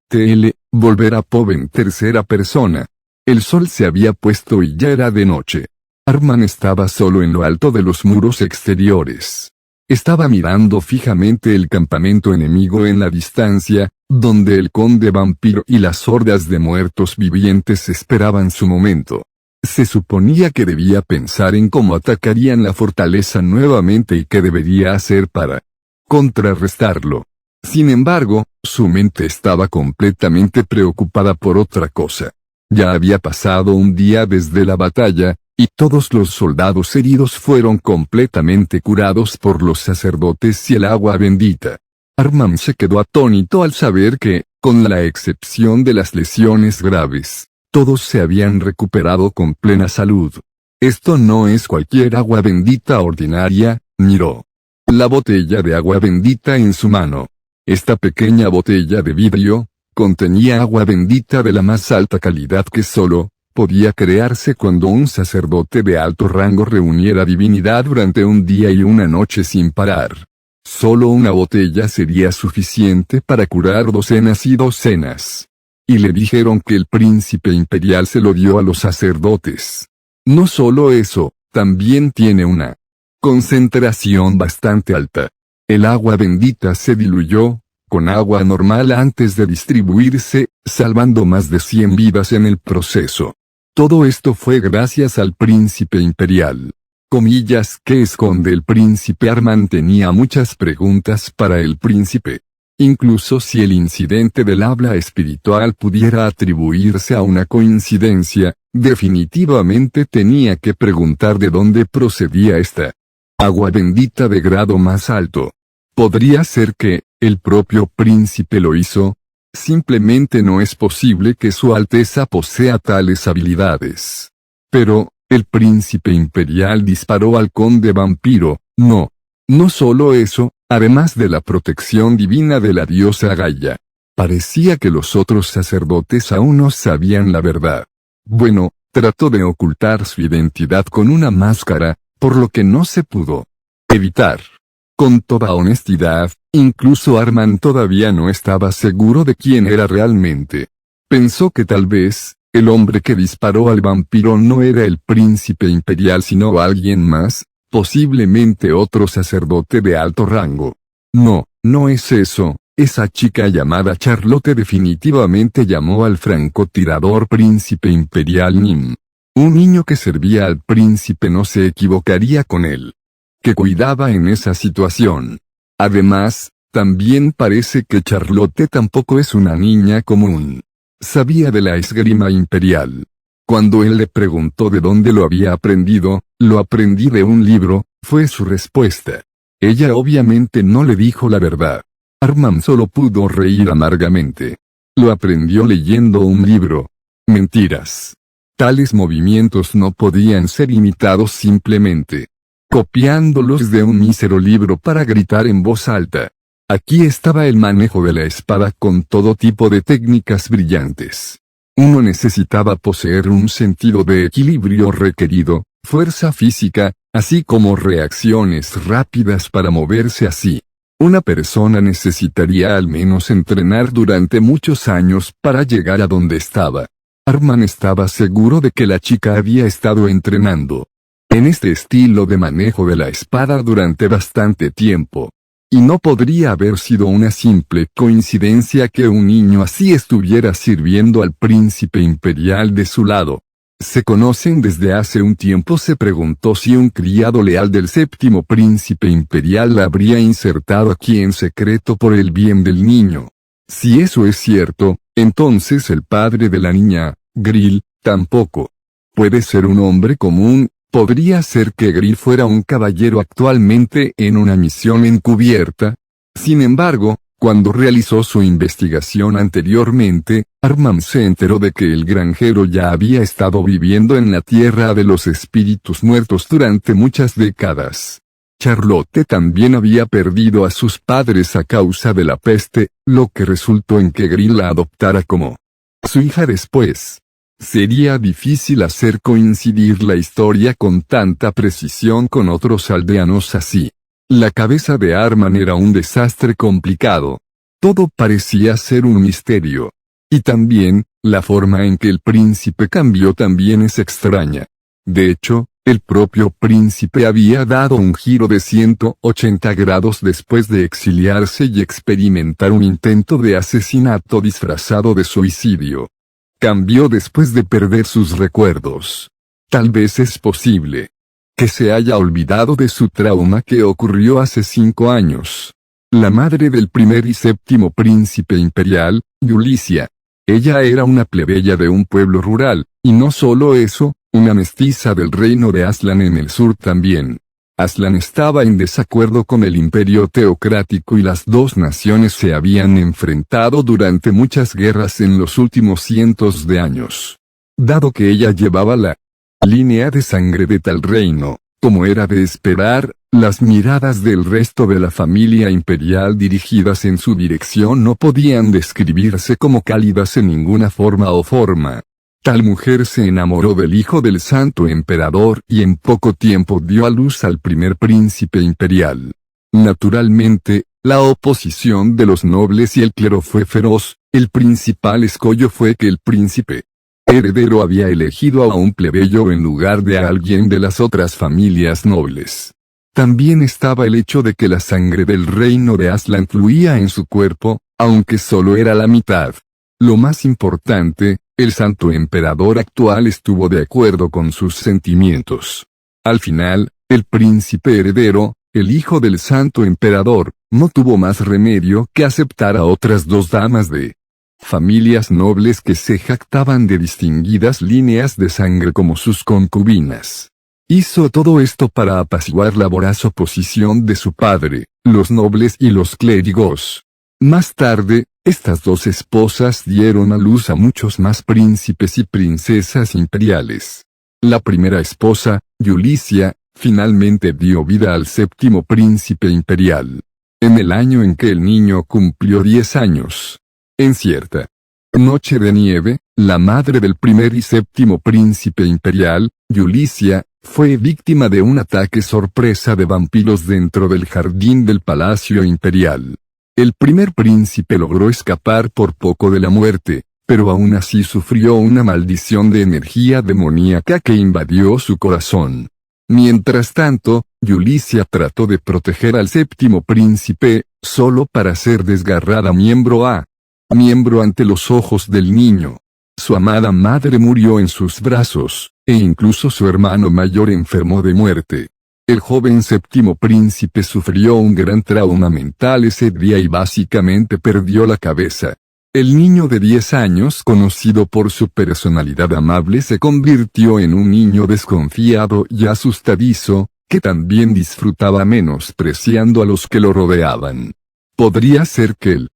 Volver a Pov en tercera persona. El sol se había puesto y ya era de noche. Arman estaba solo en lo alto de los muros exteriores. Estaba mirando fijamente el campamento enemigo en la distancia, donde el conde vampiro y las hordas de muertos vivientes esperaban su momento. Se suponía que debía pensar en cómo atacarían la fortaleza nuevamente y qué debería hacer para contrarrestarlo. Sin embargo, su mente estaba completamente preocupada por otra cosa. Ya había pasado un día desde la batalla, y todos los soldados heridos fueron completamente curados por los sacerdotes y el agua bendita. Armand se quedó atónito al saber que, con la excepción de las lesiones graves, todos se habían recuperado con plena salud. Esto no es cualquier agua bendita ordinaria, miró la botella de agua bendita en su mano. Esta pequeña botella de vidrio, contenía agua bendita de la más alta calidad que solo podía crearse cuando un sacerdote de alto rango reuniera divinidad durante un día y una noche sin parar. Solo una botella sería suficiente para curar docenas y docenas. Y le dijeron que el príncipe imperial se lo dio a los sacerdotes. No solo eso, también tiene una concentración bastante alta. El agua bendita se diluyó con agua normal antes de distribuirse, salvando más de 100 vidas en el proceso. Todo esto fue gracias al príncipe imperial. Comillas, ¿qué esconde el príncipe? Armand tenía muchas preguntas para el príncipe. Incluso si el incidente del habla espiritual pudiera atribuirse a una coincidencia, definitivamente tenía que preguntar de dónde procedía esta agua bendita de grado más alto. ¿Podría ser que el propio príncipe lo hizo? Simplemente no es posible que Su Alteza posea tales habilidades. Pero, el príncipe imperial disparó al conde vampiro, no. No solo eso, además de la protección divina de la diosa Gaia. Parecía que los otros sacerdotes aún no sabían la verdad. Bueno, trató de ocultar su identidad con una máscara, por lo que no se pudo evitar. Con toda honestidad, incluso Armand todavía no estaba seguro de quién era realmente. Pensó que tal vez, el hombre que disparó al vampiro no era el príncipe imperial sino alguien más, posiblemente otro sacerdote de alto rango. No, no es eso, esa chica llamada Charlotte definitivamente llamó al francotirador príncipe imperial Nim. Un niño que servía al príncipe no se equivocaría con él. Que cuidaba en esa situación. Además, también parece que Charlotte tampoco es una niña común. Sabía de la esgrima imperial. Cuando él le preguntó de dónde lo había aprendido, lo aprendí de un libro, fue su respuesta. Ella obviamente no le dijo la verdad. Armand solo pudo reír amargamente. Lo aprendió leyendo un libro. Mentiras. Tales movimientos no podían ser imitados simplemente copiándolos de un mísero libro para gritar en voz alta. Aquí estaba el manejo de la espada con todo tipo de técnicas brillantes. Uno necesitaba poseer un sentido de equilibrio requerido, fuerza física, así como reacciones rápidas para moverse así. Una persona necesitaría al menos entrenar durante muchos años para llegar a donde estaba. Armand estaba seguro de que la chica había estado entrenando en este estilo de manejo de la espada durante bastante tiempo. Y no podría haber sido una simple coincidencia que un niño así estuviera sirviendo al príncipe imperial de su lado. Se conocen desde hace un tiempo. Se preguntó si un criado leal del séptimo príncipe imperial la habría insertado aquí en secreto por el bien del niño. Si eso es cierto, entonces el padre de la niña, Grill, tampoco puede ser un hombre común. ¿Podría ser que Grill fuera un caballero actualmente en una misión encubierta? Sin embargo, cuando realizó su investigación anteriormente, Armand se enteró de que el granjero ya había estado viviendo en la tierra de los espíritus muertos durante muchas décadas. Charlotte también había perdido a sus padres a causa de la peste, lo que resultó en que Grill la adoptara como su hija después. Sería difícil hacer coincidir la historia con tanta precisión con otros aldeanos así. La cabeza de Armand era un desastre complicado. Todo parecía ser un misterio. Y también, la forma en que el príncipe cambió también es extraña. De hecho, el propio príncipe había dado un giro de 180 grados después de exiliarse y experimentar un intento de asesinato disfrazado de suicidio. Cambió después de perder sus recuerdos. Tal vez es posible que se haya olvidado de su trauma que ocurrió hace 5 años. la madre del primer y séptimo príncipe imperial, Yulicia. Ella era una plebeya de un pueblo rural, y no solo eso, una mestiza del reino de Aslan en el sur también. Aslan estaba en desacuerdo con el imperio teocrático y las dos naciones se habían enfrentado durante muchas guerras en los últimos cientos de años. Dado que ella llevaba la línea de sangre de tal reino, como era de esperar, las miradas del resto de la familia imperial dirigidas en su dirección no podían describirse como cálidas en ninguna forma o forma. Tal mujer se enamoró del hijo del santo emperador y en poco tiempo dio a luz al primer príncipe imperial. Naturalmente, la oposición de los nobles y el clero fue feroz. El principal escollo fue que el príncipe heredero había elegido a un plebeyo en lugar de a alguien de las otras familias nobles. También estaba el hecho de que la sangre del reino de Aslan fluía en su cuerpo, aunque solo era la mitad. Lo más importante, el santo emperador actual estuvo de acuerdo con sus sentimientos. Al final, el príncipe heredero, el hijo del santo emperador, no tuvo más remedio que aceptar a otras dos damas de familias nobles que se jactaban de distinguidas líneas de sangre como sus concubinas. Hizo todo esto para apaciguar la voraz oposición de su padre, los nobles y los clérigos. Más tarde, estas dos esposas dieron a luz a muchos más príncipes y princesas imperiales. La primera esposa, Yulicia, finalmente dio vida al séptimo príncipe imperial. En el año en que el niño cumplió 10 años. En cierta noche de nieve, la madre del primer y séptimo príncipe imperial, Yulicia, fue víctima de un ataque sorpresa de vampiros dentro del jardín del palacio imperial. El primer príncipe logró escapar por poco de la muerte, pero aún así sufrió una maldición de energía demoníaca que invadió su corazón. Mientras tanto, Yulicia trató de proteger al séptimo príncipe, solo para ser desgarrada miembro ante los ojos del niño. Su amada madre murió en sus brazos, e incluso su hermano mayor enfermó de muerte. El joven séptimo príncipe sufrió un gran trauma mental ese día y básicamente perdió la cabeza. El niño de 10 años, conocido por su personalidad amable, se convirtió en un niño desconfiado y asustadizo, que también disfrutaba menospreciando a los que lo rodeaban. Podría ser que el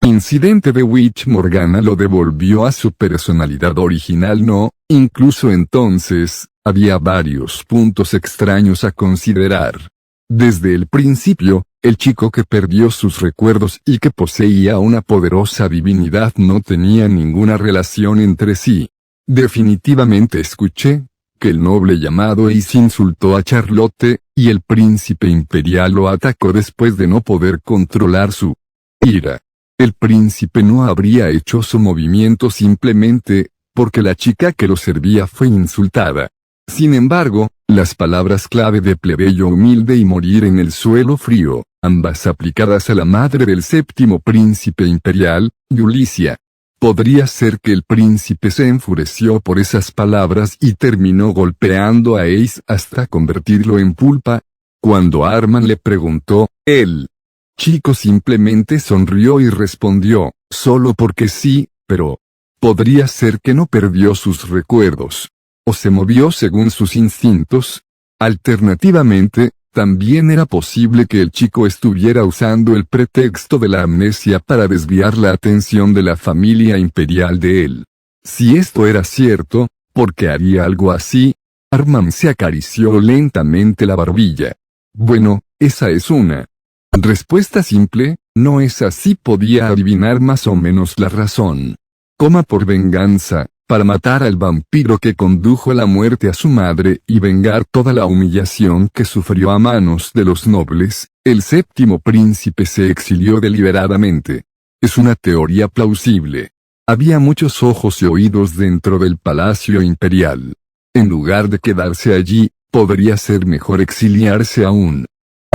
incidente de Witch Morgana lo devolvió a su personalidad original. No, incluso entonces, había varios puntos extraños a considerar. Desde el principio, el chico que perdió sus recuerdos y que poseía una poderosa divinidad no tenía ninguna relación entre sí. Definitivamente escuché que el noble llamado Ace insultó a Charlotte, y el príncipe imperial lo atacó después de no poder controlar su ira. El príncipe no habría hecho su movimiento simplemente porque la chica que lo servía fue insultada. Sin embargo, las palabras clave de plebeyo humilde y morir en el suelo frío, ambas aplicadas a la madre del séptimo príncipe imperial, Yulicia. Podría ser que el príncipe se enfureció por esas palabras y terminó golpeando a Ace hasta convertirlo en pulpa. Cuando Arman le preguntó, el chico simplemente sonrió y respondió, solo porque sí, pero podría ser que no perdió sus recuerdos. O se movió según sus instintos. Alternativamente, también era posible que el chico estuviera usando el pretexto de la amnesia para desviar la atención de la familia imperial de él. Si esto era cierto, ¿por qué haría algo así? Arman se acarició lentamente la barbilla. Bueno, esa es una respuesta simple, no es así. Podía adivinar más o menos la razón. Coma por venganza, para matar al vampiro que condujo la muerte a su madre y vengar toda la humillación que sufrió a manos de los nobles, el séptimo príncipe se exilió deliberadamente. Es una teoría plausible. Había muchos ojos y oídos dentro del palacio imperial. En lugar de quedarse allí, podría ser mejor exiliarse a un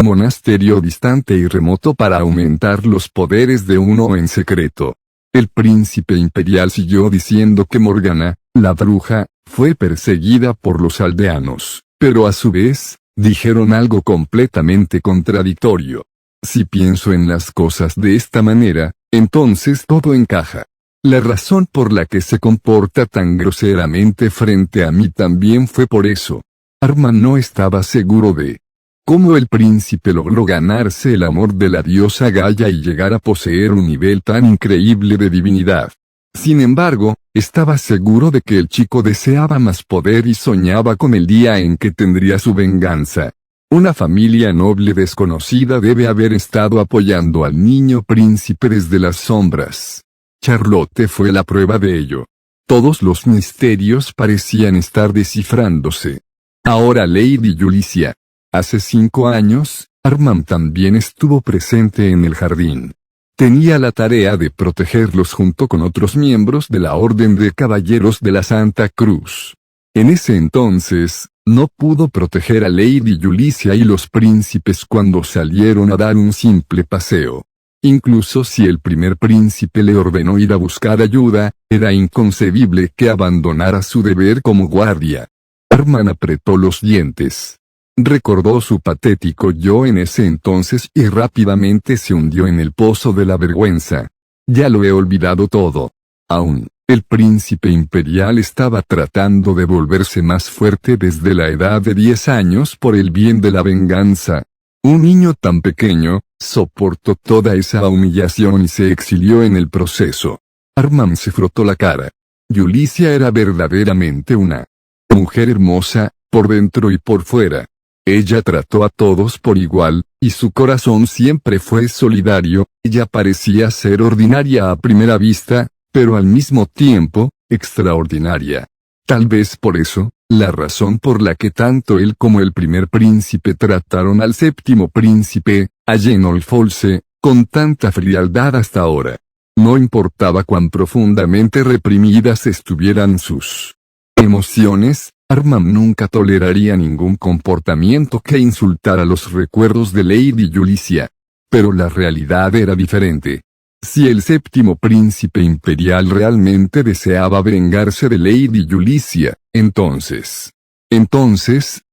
monasterio distante y remoto para aumentar los poderes de uno en secreto. El príncipe imperial siguió diciendo que Morgana, la bruja, fue perseguida por los aldeanos, pero a su vez, dijeron algo completamente contradictorio. Si pienso en las cosas de esta manera, entonces todo encaja. La razón por la que se comporta tan groseramente frente a mí también fue por eso. Arman no estaba seguro de cómo el príncipe logró ganarse el amor de la diosa Gaia y llegar a poseer un nivel tan increíble de divinidad. Sin embargo, estaba seguro de que el chico deseaba más poder y soñaba con el día en que tendría su venganza. Una familia noble desconocida debe haber estado apoyando al niño príncipe desde las sombras. Charlotte fue la prueba de ello. Todos los misterios parecían estar descifrándose. Ahora Lady Yulicia. Hace 5 años, Arman también estuvo presente en el jardín. Tenía la tarea de protegerlos junto con otros miembros de la Orden de Caballeros de la Santa Cruz. En ese entonces, no pudo proteger a Lady Yulicia y los príncipes cuando salieron a dar un simple paseo. Incluso si el primer príncipe le ordenó ir a buscar ayuda, era inconcebible que abandonara su deber como guardia. Arman apretó los dientes. Recordó su patético yo en ese entonces y rápidamente se hundió en el pozo de la vergüenza. Ya lo he olvidado todo. Aún, el príncipe imperial estaba tratando de volverse más fuerte desde la edad de 10 años por el bien de la venganza. Un niño tan pequeño, soportó toda esa humillación y se exilió en el proceso. Arman se frotó la cara. Yulicia era verdaderamente una mujer hermosa, por dentro y por fuera. Ella trató a todos por igual, y su corazón siempre fue solidario. Ella parecía ser ordinaria a primera vista, pero al mismo tiempo, extraordinaria. Tal vez por eso, la razón por la que tanto él como el primer príncipe trataron al séptimo príncipe, a Genolfolce, con tanta frialdad hasta ahora. No importaba cuán profundamente reprimidas estuvieran sus emociones, Arman nunca toleraría ningún comportamiento que insultara los recuerdos de Lady Yulicia. Pero la realidad era diferente. Si el séptimo príncipe imperial realmente deseaba vengarse de Lady Yulicia, entonces,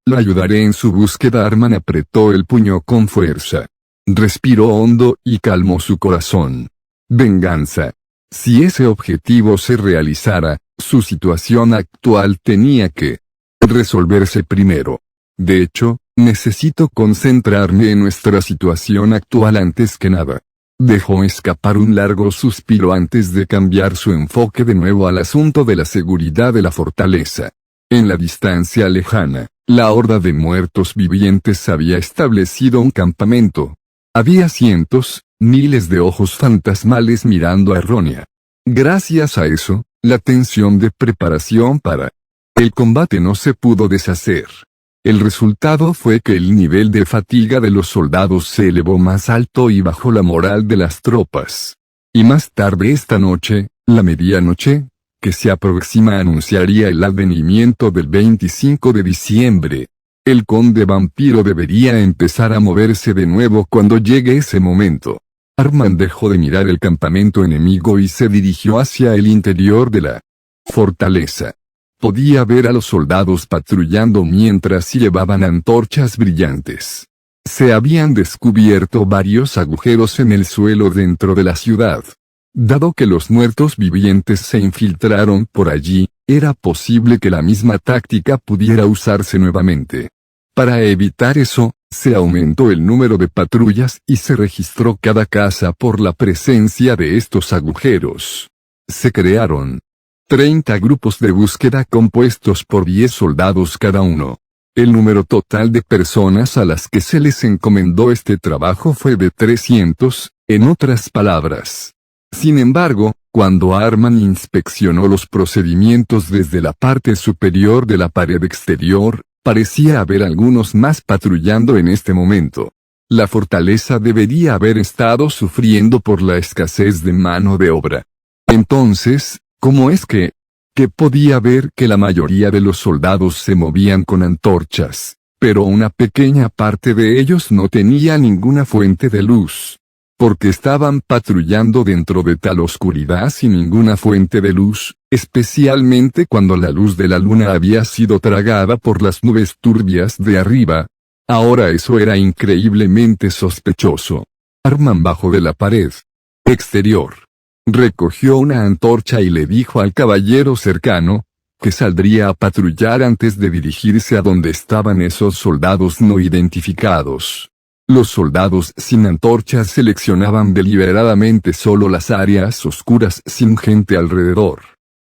lo ayudaré en su búsqueda. Arman apretó el puño con fuerza. Respiró hondo y calmó su corazón. Venganza. Si ese objetivo se realizara, su situación actual tenía que resolverse primero. De hecho, necesito concentrarme en nuestra situación actual antes que nada. Dejó escapar un largo suspiro antes de cambiar su enfoque de nuevo al asunto de la seguridad de la fortaleza. En la distancia lejana, la horda de muertos vivientes había establecido un campamento. Había cientos, miles de ojos fantasmales mirando a Ronia. Gracias a eso, la tensión de preparación para el combate no se pudo deshacer. El resultado fue que el nivel de fatiga de los soldados se elevó más alto y bajó la moral de las tropas. Y más tarde esta noche, la medianoche, que se aproxima, anunciaría el advenimiento del 25 de diciembre. El conde vampiro debería empezar a moverse de nuevo cuando llegue ese momento. Arman dejó de mirar el campamento enemigo y se dirigió hacia el interior de la fortaleza. Podía ver a los soldados patrullando mientras llevaban antorchas brillantes. Se habían descubierto varios agujeros en el suelo dentro de la ciudad. Dado que los muertos vivientes se infiltraron por allí, era posible que la misma táctica pudiera usarse nuevamente. Para evitar eso, se aumentó el número de patrullas y se registró cada casa por la presencia de estos agujeros. Se crearon 30 grupos de búsqueda compuestos por 10 soldados cada uno. El número total de personas a las que se les encomendó este trabajo fue de 300, en otras palabras. Sin embargo, cuando Arman inspeccionó los procedimientos desde la parte superior de la pared exterior, parecía haber algunos más patrullando en este momento. La fortaleza debería haber estado sufriendo por la escasez de mano de obra. Entonces, ¿cómo es que podía ver que la mayoría de los soldados se movían con antorchas, pero una pequeña parte de ellos no tenía ninguna fuente de luz? Porque estaban patrullando dentro de tal oscuridad sin ninguna fuente de luz, especialmente cuando la luz de la luna había sido tragada por las nubes turbias de arriba. Ahora eso era increíblemente sospechoso. Arman bajó de la pared exterior. Recogió una antorcha y le dijo al caballero cercano, que saldría a patrullar antes de dirigirse a donde estaban esos soldados no identificados. Los soldados sin antorchas seleccionaban deliberadamente solo las áreas oscuras sin gente alrededor.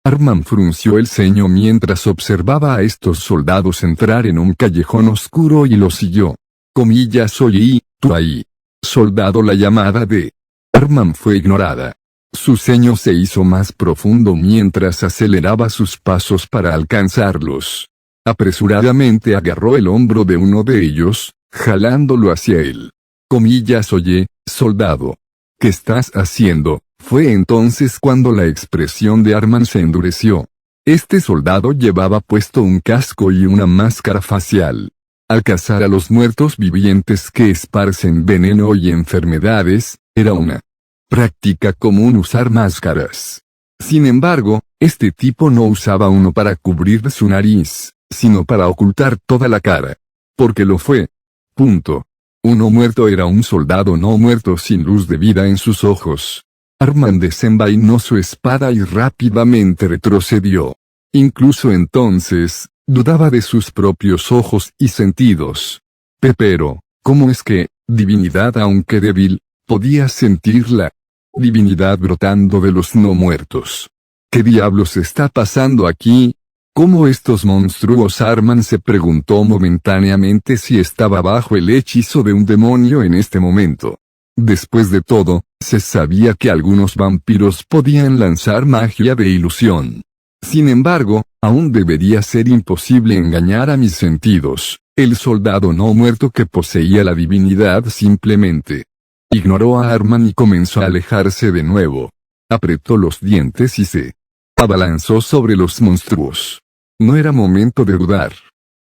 Arman frunció el ceño mientras observaba a estos soldados entrar en un callejón oscuro y los siguió. Comillas: oye, tú ahí. Soldado. La llamada de Arman fue ignorada. Su ceño se hizo más profundo mientras aceleraba sus pasos para alcanzarlos. Apresuradamente agarró el hombro de uno de ellos, jalándolo hacia él. Comillas: oye, soldado. ¿Qué estás haciendo? Fue entonces cuando la expresión de Arman se endureció. Este soldado llevaba puesto un casco y una máscara facial. Al cazar a los muertos vivientes que esparcen veneno y enfermedades, era una práctica común usar máscaras. Sin embargo, este tipo no usaba uno para cubrir su nariz, sino para ocultar toda la cara. Porque lo fue. Punto. Uno muerto era un soldado no muerto sin luz de vida en sus ojos. Arman desenvainó su espada y rápidamente retrocedió. Incluso entonces, dudaba de sus propios ojos y sentidos. Pero, ¿cómo es que, divinidad aunque débil, podía sentir la divinidad brotando de los no muertos? ¿Qué diablos está pasando aquí? ¿Cómo estos monstruos? Arman se preguntó momentáneamente si estaba bajo el hechizo de un demonio en este momento. Después de todo, se sabía que algunos vampiros podían lanzar magia de ilusión. Sin embargo, aún debería ser imposible engañar a mis sentidos. El soldado no muerto que poseía la divinidad simplemente ignoró a Arman y comenzó a alejarse de nuevo. Apretó los dientes y se abalanzó sobre los monstruos. No era momento de dudar.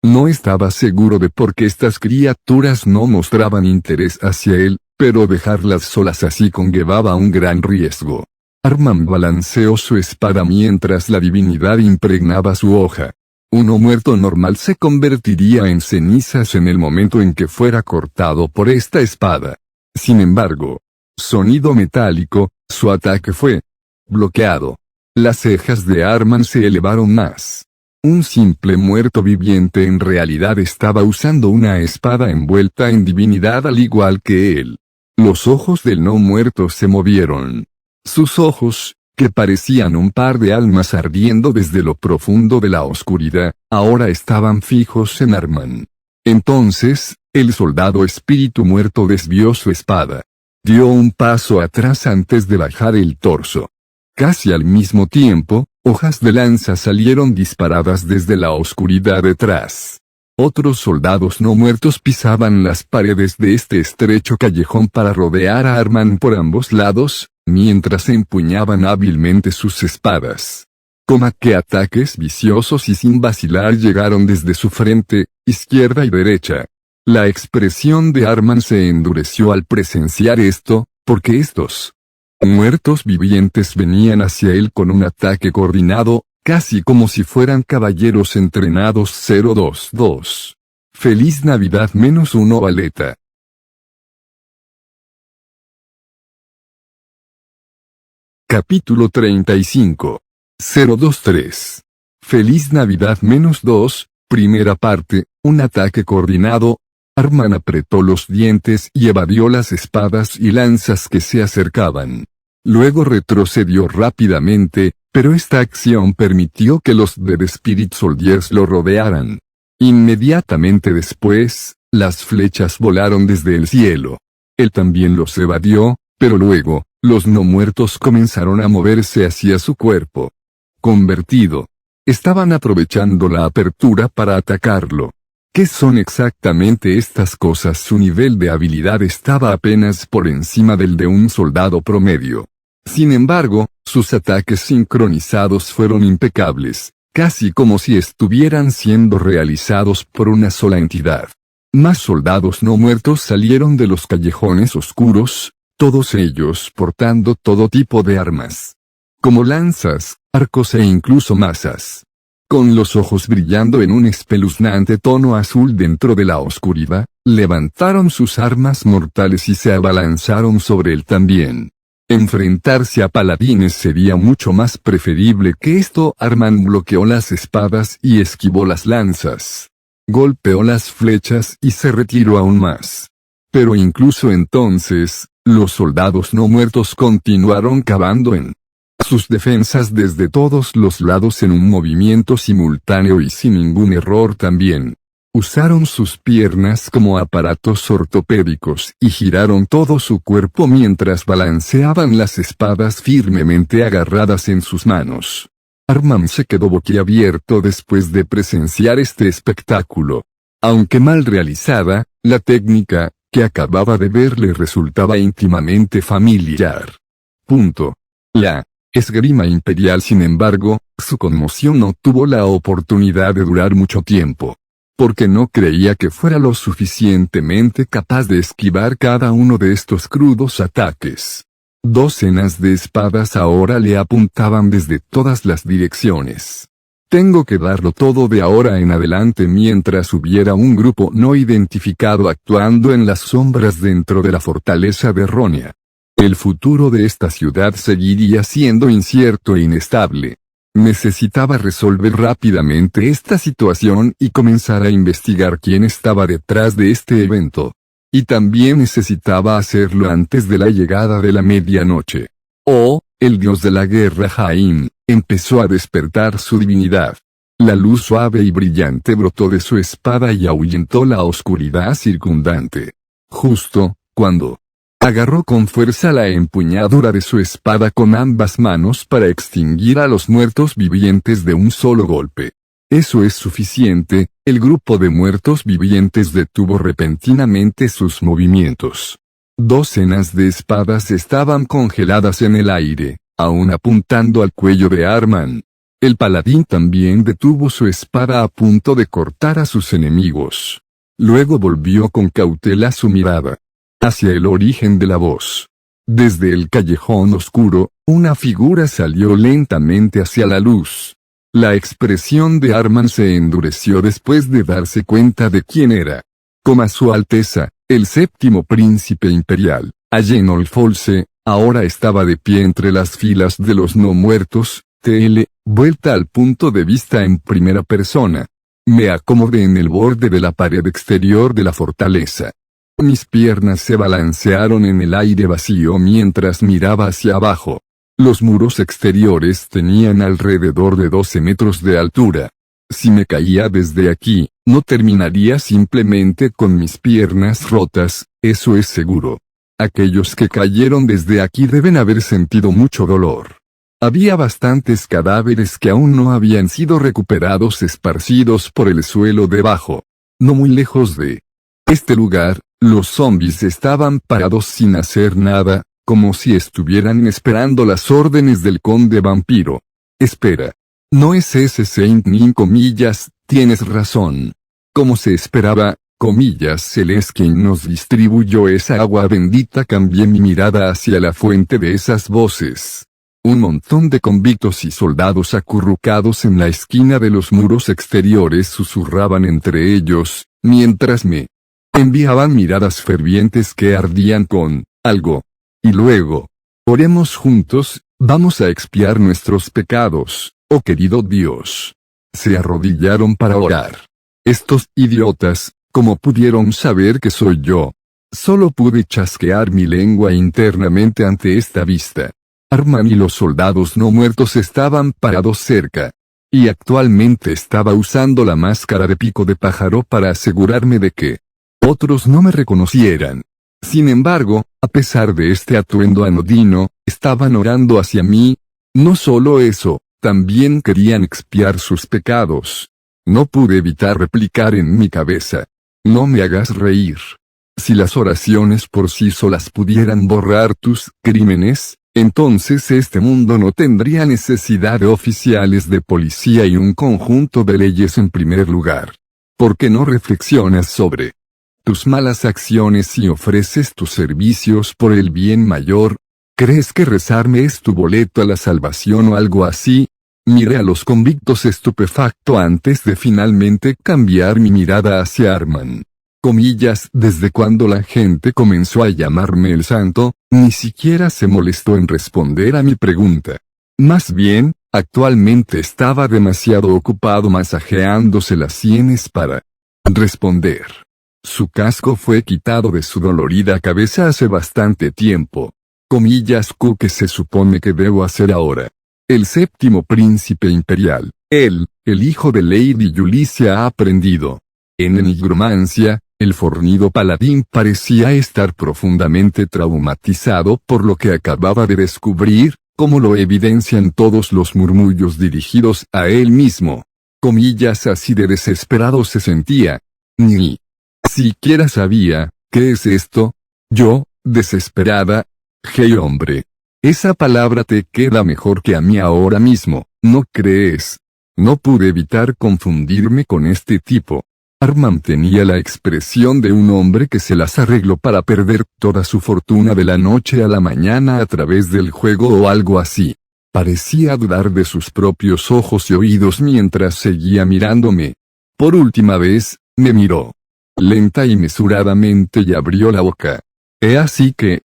No estaba seguro de por qué estas criaturas no mostraban interés hacia él, pero dejarlas solas así conllevaba un gran riesgo. Arman balanceó su espada mientras la divinidad impregnaba su hoja. Uno muerto normal se convertiría en cenizas en el momento en que fuera cortado por esta espada. Sin embargo, sonido metálico, su ataque fue bloqueado. Las cejas de Arman se elevaron más. Un simple muerto viviente en realidad estaba usando una espada envuelta en divinidad al igual que él. Los ojos del no muerto se movieron. Sus ojos, que parecían un par de almas ardiendo desde lo profundo de la oscuridad, ahora estaban fijos en Arman. Entonces, el soldado espíritu muerto desvió su espada. Dio un paso atrás antes de bajar el torso. Casi al mismo tiempo, hojas de lanza salieron disparadas desde la oscuridad detrás. Otros soldados no muertos pisaban las paredes de este estrecho callejón para rodear a Arman por ambos lados, mientras empuñaban hábilmente sus espadas. Que ataques viciosos y sin vacilar llegaron desde su frente, izquierda y derecha. La expresión de Arman se endureció al presenciar esto, porque estos muertos vivientes venían hacia él con un ataque coordinado, casi como si fueran caballeros entrenados. 022. Feliz Navidad -1 Valeta. Capítulo 35. 023. Feliz Navidad -2, primera parte, un ataque coordinado. Arman apretó los dientes y evadió las espadas y lanzas que se acercaban. Luego retrocedió rápidamente, pero esta acción permitió que los Dead Spirit Soldiers lo rodearan. Inmediatamente después, las flechas volaron desde el cielo. Él también los evadió, pero luego, los no muertos comenzaron a moverse hacia su cuerpo. Convertido. Estaban aprovechando la apertura para atacarlo. ¿Qué son exactamente estas cosas? Su nivel de habilidad estaba apenas por encima del de un soldado promedio. Sin embargo, sus ataques sincronizados fueron impecables, casi como si estuvieran siendo realizados por una sola entidad. Más soldados no muertos salieron de los callejones oscuros, todos ellos portando todo tipo de armas, como lanzas, arcos e incluso mazas. Con los ojos brillando en un espeluznante tono azul dentro de la oscuridad, levantaron sus armas mortales y se abalanzaron sobre él también. Enfrentarse a paladines sería mucho más preferible que esto. Arman bloqueó las espadas y esquivó las lanzas. Golpeó las flechas y se retiró aún más. Pero incluso entonces, los soldados no muertos continuaron cavando en sus defensas desde todos los lados en un movimiento simultáneo y sin ningún error también. Usaron sus piernas como aparatos ortopédicos y giraron todo su cuerpo mientras balanceaban las espadas firmemente agarradas en sus manos. Arman se quedó boquiabierto después de presenciar este espectáculo. Aunque mal realizada, la técnica que acababa de ver le resultaba íntimamente familiar. La esgrima imperial, sin embargo, su conmoción no tuvo la oportunidad de durar mucho tiempo. Porque no creía que fuera lo suficientemente capaz de esquivar cada uno de estos crudos ataques. Docenas de espadas ahora le apuntaban desde todas las direcciones. Tengo que darlo todo de ahora en adelante mientras hubiera un grupo no identificado actuando en las sombras dentro de la fortaleza de Ronia. El futuro de esta ciudad seguiría siendo incierto e inestable. Necesitaba resolver rápidamente esta situación y comenzar a investigar quién estaba detrás de este evento. Y también necesitaba hacerlo antes de la llegada de la medianoche. El dios de la guerra Jaim empezó a despertar su divinidad. La luz suave y brillante brotó de su espada y ahuyentó la oscuridad circundante. Justo cuando agarró con fuerza la empuñadura de su espada con ambas manos para extinguir a los muertos vivientes de un solo golpe. Eso es suficiente. El grupo de muertos vivientes detuvo repentinamente sus movimientos. Docenas de espadas estaban congeladas en el aire, aún apuntando al cuello de Arman. El paladín también detuvo su espada a punto de cortar a sus enemigos. Luego volvió con cautela su mirada hacia el origen de la voz. Desde el callejón oscuro, una figura salió lentamente hacia la luz. La expresión de Arman se endureció después de darse cuenta de quién era. Como a su Alteza, el séptimo príncipe imperial, Agenol Folse, ahora estaba de pie entre las filas de los no muertos. Vuelta al punto de vista en primera persona. Me acomodé en el borde de la pared exterior de la fortaleza. Mis piernas se balancearon en el aire vacío mientras miraba hacia abajo. Los muros exteriores tenían alrededor de 12 metros de altura. Si me caía desde aquí, no terminaría simplemente con mis piernas rotas, eso es seguro. Aquellos que cayeron desde aquí deben haber sentido mucho dolor. Había bastantes cadáveres que aún no habían sido recuperados esparcidos por el suelo debajo. No muy lejos de este lugar, los zombies estaban parados sin hacer nada, como si estuvieran esperando las órdenes del conde vampiro. Espera. No es ese Saint Nin, comillas, tienes razón. Como se esperaba, comillas, él es quien nos distribuyó esa agua bendita. Cambié mi mirada hacia la fuente de esas voces. Un montón de convictos y soldados acurrucados en la esquina de los muros exteriores susurraban entre ellos, mientras me enviaban miradas fervientes que ardían con algo. Y luego, oremos juntos, vamos a expiar nuestros pecados, oh querido Dios. Se arrodillaron para orar. Estos idiotas, ¿cómo pudieron saber que soy yo? Solo pude chasquear mi lengua internamente ante esta vista. Arman y los soldados no muertos estaban parados cerca. Y actualmente estaba usando la máscara de pico de pájaro para asegurarme de que otros no me reconocieran. Sin embargo, a pesar de este atuendo anodino, estaban orando hacia mí. No solo eso, también querían expiar sus pecados. No pude evitar replicar en mi cabeza. No me hagas reír. Si las oraciones por sí solas pudieran borrar tus crímenes, entonces este mundo no tendría necesidad de oficiales de policía y un conjunto de leyes en primer lugar. ¿Por qué no reflexionas sobre tus malas acciones y ofreces tus servicios por el bien mayor? ¿Crees que rezarme es tu boleto a la salvación o algo así? Miré a los convictos estupefacto antes de finalmente cambiar mi mirada hacia Arman. Comillas, desde cuando la gente comenzó a llamarme el santo, ni siquiera se molestó en responder a mi pregunta. Más bien, actualmente estaba demasiado ocupado masajeándose las sienes para responder. Su casco fue quitado de su dolorida cabeza hace bastante tiempo. Comillas, ¿qué se supone que debo hacer ahora? El séptimo príncipe imperial, el hijo de Lady Yulicia ha aprendido en nigromancia. El fornido paladín parecía estar profundamente traumatizado por lo que acababa de descubrir, como lo evidencian todos los murmullos dirigidos a él mismo. Comillas, así de desesperado se sentía. Ni siquiera sabía, ¿qué es esto? Yo, desesperada. Hey hombre. Esa palabra te queda mejor que a mí ahora mismo, ¿no crees? No pude evitar confundirme con este tipo. Arman tenía la expresión de un hombre que se las arregló para perder toda su fortuna de la noche a la mañana a través del juego o algo así. Parecía dudar de sus propios ojos y oídos mientras seguía mirándome. Por última vez, me miró lenta y mesuradamente y abrió la boca. Así que,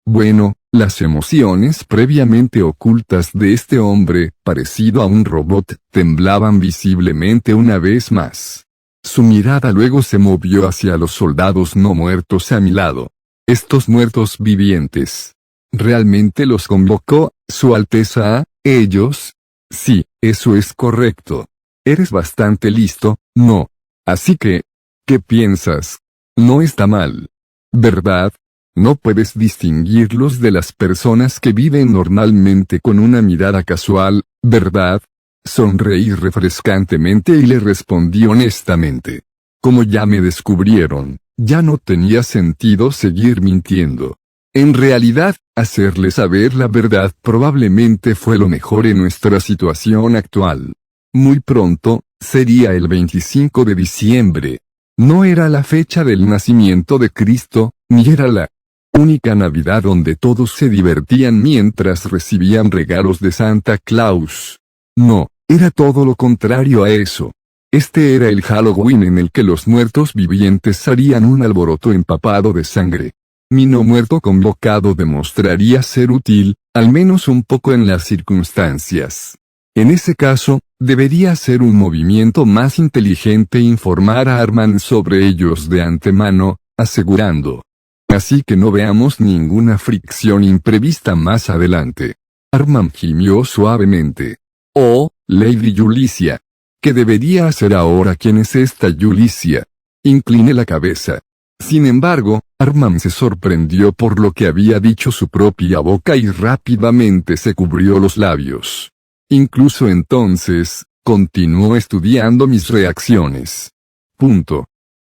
bueno, las emociones previamente ocultas de este hombre, parecido a un robot, temblaban visiblemente una vez más. Su mirada luego se movió hacia los soldados no muertos a mi lado. Estos muertos vivientes. ¿Realmente los convocó, Su Alteza, a ellos? Sí, eso es correcto. Eres bastante listo, ¿no? Así que, ¿qué piensas? No está mal. ¿Verdad? No puedes distinguirlos de las personas que viven normalmente con una mirada casual, ¿verdad? Sonreí refrescantemente y le respondí honestamente. Como ya me descubrieron, ya no tenía sentido seguir mintiendo. En realidad, hacerle saber la verdad probablemente fue lo mejor en nuestra situación actual. Muy pronto, sería el 25 de diciembre. No era la fecha del nacimiento de Cristo, ni era la única Navidad donde todos se divertían mientras recibían regalos de Santa Claus. No, era todo lo contrario a eso. Este era el Halloween en el que los muertos vivientes harían un alboroto empapado de sangre. Mi no muerto convocado demostraría ser útil, al menos un poco en las circunstancias. En ese caso, debería ser un movimiento más inteligente informar a Arman sobre ellos de antemano, asegurando. Así que no veamos ninguna fricción imprevista más adelante. Arman gimió suavemente. Oh, Lady Yulicia. ¿Qué debería hacer ahora? ¿Quién es esta Yulicia? Incliné la cabeza. Sin embargo, Arman se sorprendió por lo que había dicho su propia boca y rápidamente se cubrió los labios. Incluso entonces, continuó estudiando mis reacciones.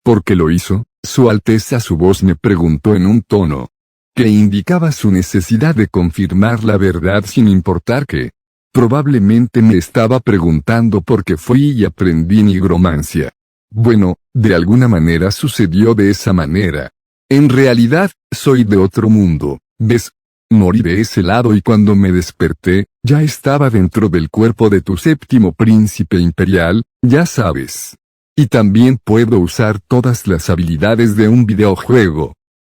¿Por qué lo hizo? Su Alteza, su voz me preguntó en un tono que indicaba su necesidad de confirmar la verdad sin importar qué. Probablemente me estaba preguntando por qué fui y aprendí nigromancia. Bueno, de alguna manera sucedió de esa manera. En realidad, soy de otro mundo, ¿ves? Morí de ese lado y cuando me desperté, ya estaba dentro del cuerpo de tu séptimo príncipe imperial, ya sabes. Y también puedo usar todas las habilidades de un videojuego.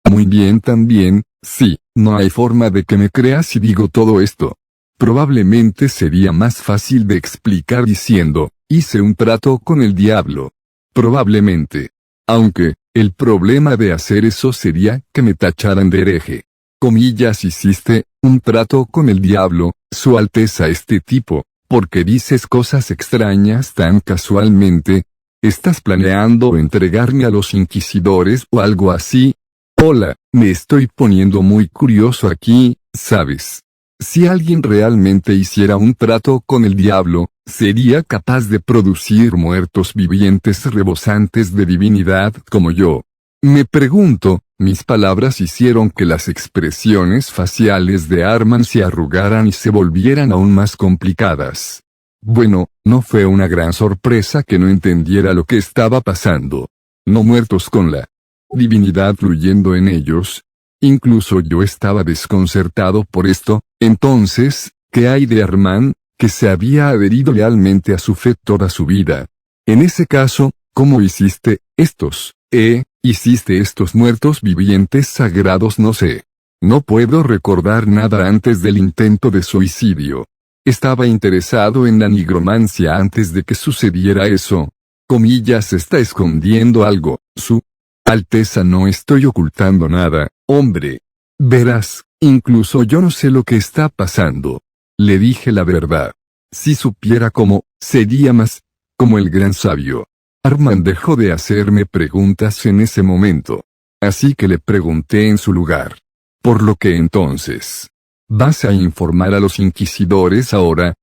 Muy bien también, sí, no hay forma de que me creas si digo todo esto. Probablemente sería más fácil de explicar diciendo, hice un trato con el diablo. Probablemente. Aunque, el problema de hacer eso sería que me tacharan de hereje. Comillas, hiciste un trato con el diablo, Su Alteza, este tipo, porque dices cosas extrañas tan casualmente. ¿Estás planeando entregarme a los inquisidores o algo así? Hola, me estoy poniendo muy curioso aquí, ¿sabes? Si alguien realmente hiciera un trato con el diablo, sería capaz de producir muertos vivientes rebosantes de divinidad como yo. Me pregunto, mis palabras hicieron que las expresiones faciales de Arman se arrugaran y se volvieran aún más complicadas. Bueno, no fue una gran sorpresa que no entendiera lo que estaba pasando. No muertos con la divinidad fluyendo en ellos. Incluso yo estaba desconcertado por esto. Entonces, ¿qué hay de Arman? que se había adherido lealmente a su fe toda su vida. En ese caso, ¿cómo hiciste estos muertos vivientes sagrados? No sé. No puedo recordar nada antes del intento de suicidio. Estaba interesado en la nigromancia antes de que sucediera eso. Comillas, está escondiendo algo, Su Alteza. No estoy ocultando nada, hombre. Verás, incluso yo no sé lo que está pasando. Le dije la verdad. Si supiera cómo, sería más como el gran sabio. Armand dejó de hacerme preguntas en ese momento. Así que le pregunté en su lugar. Por lo que entonces, ¿vas a informar a los inquisidores ahora?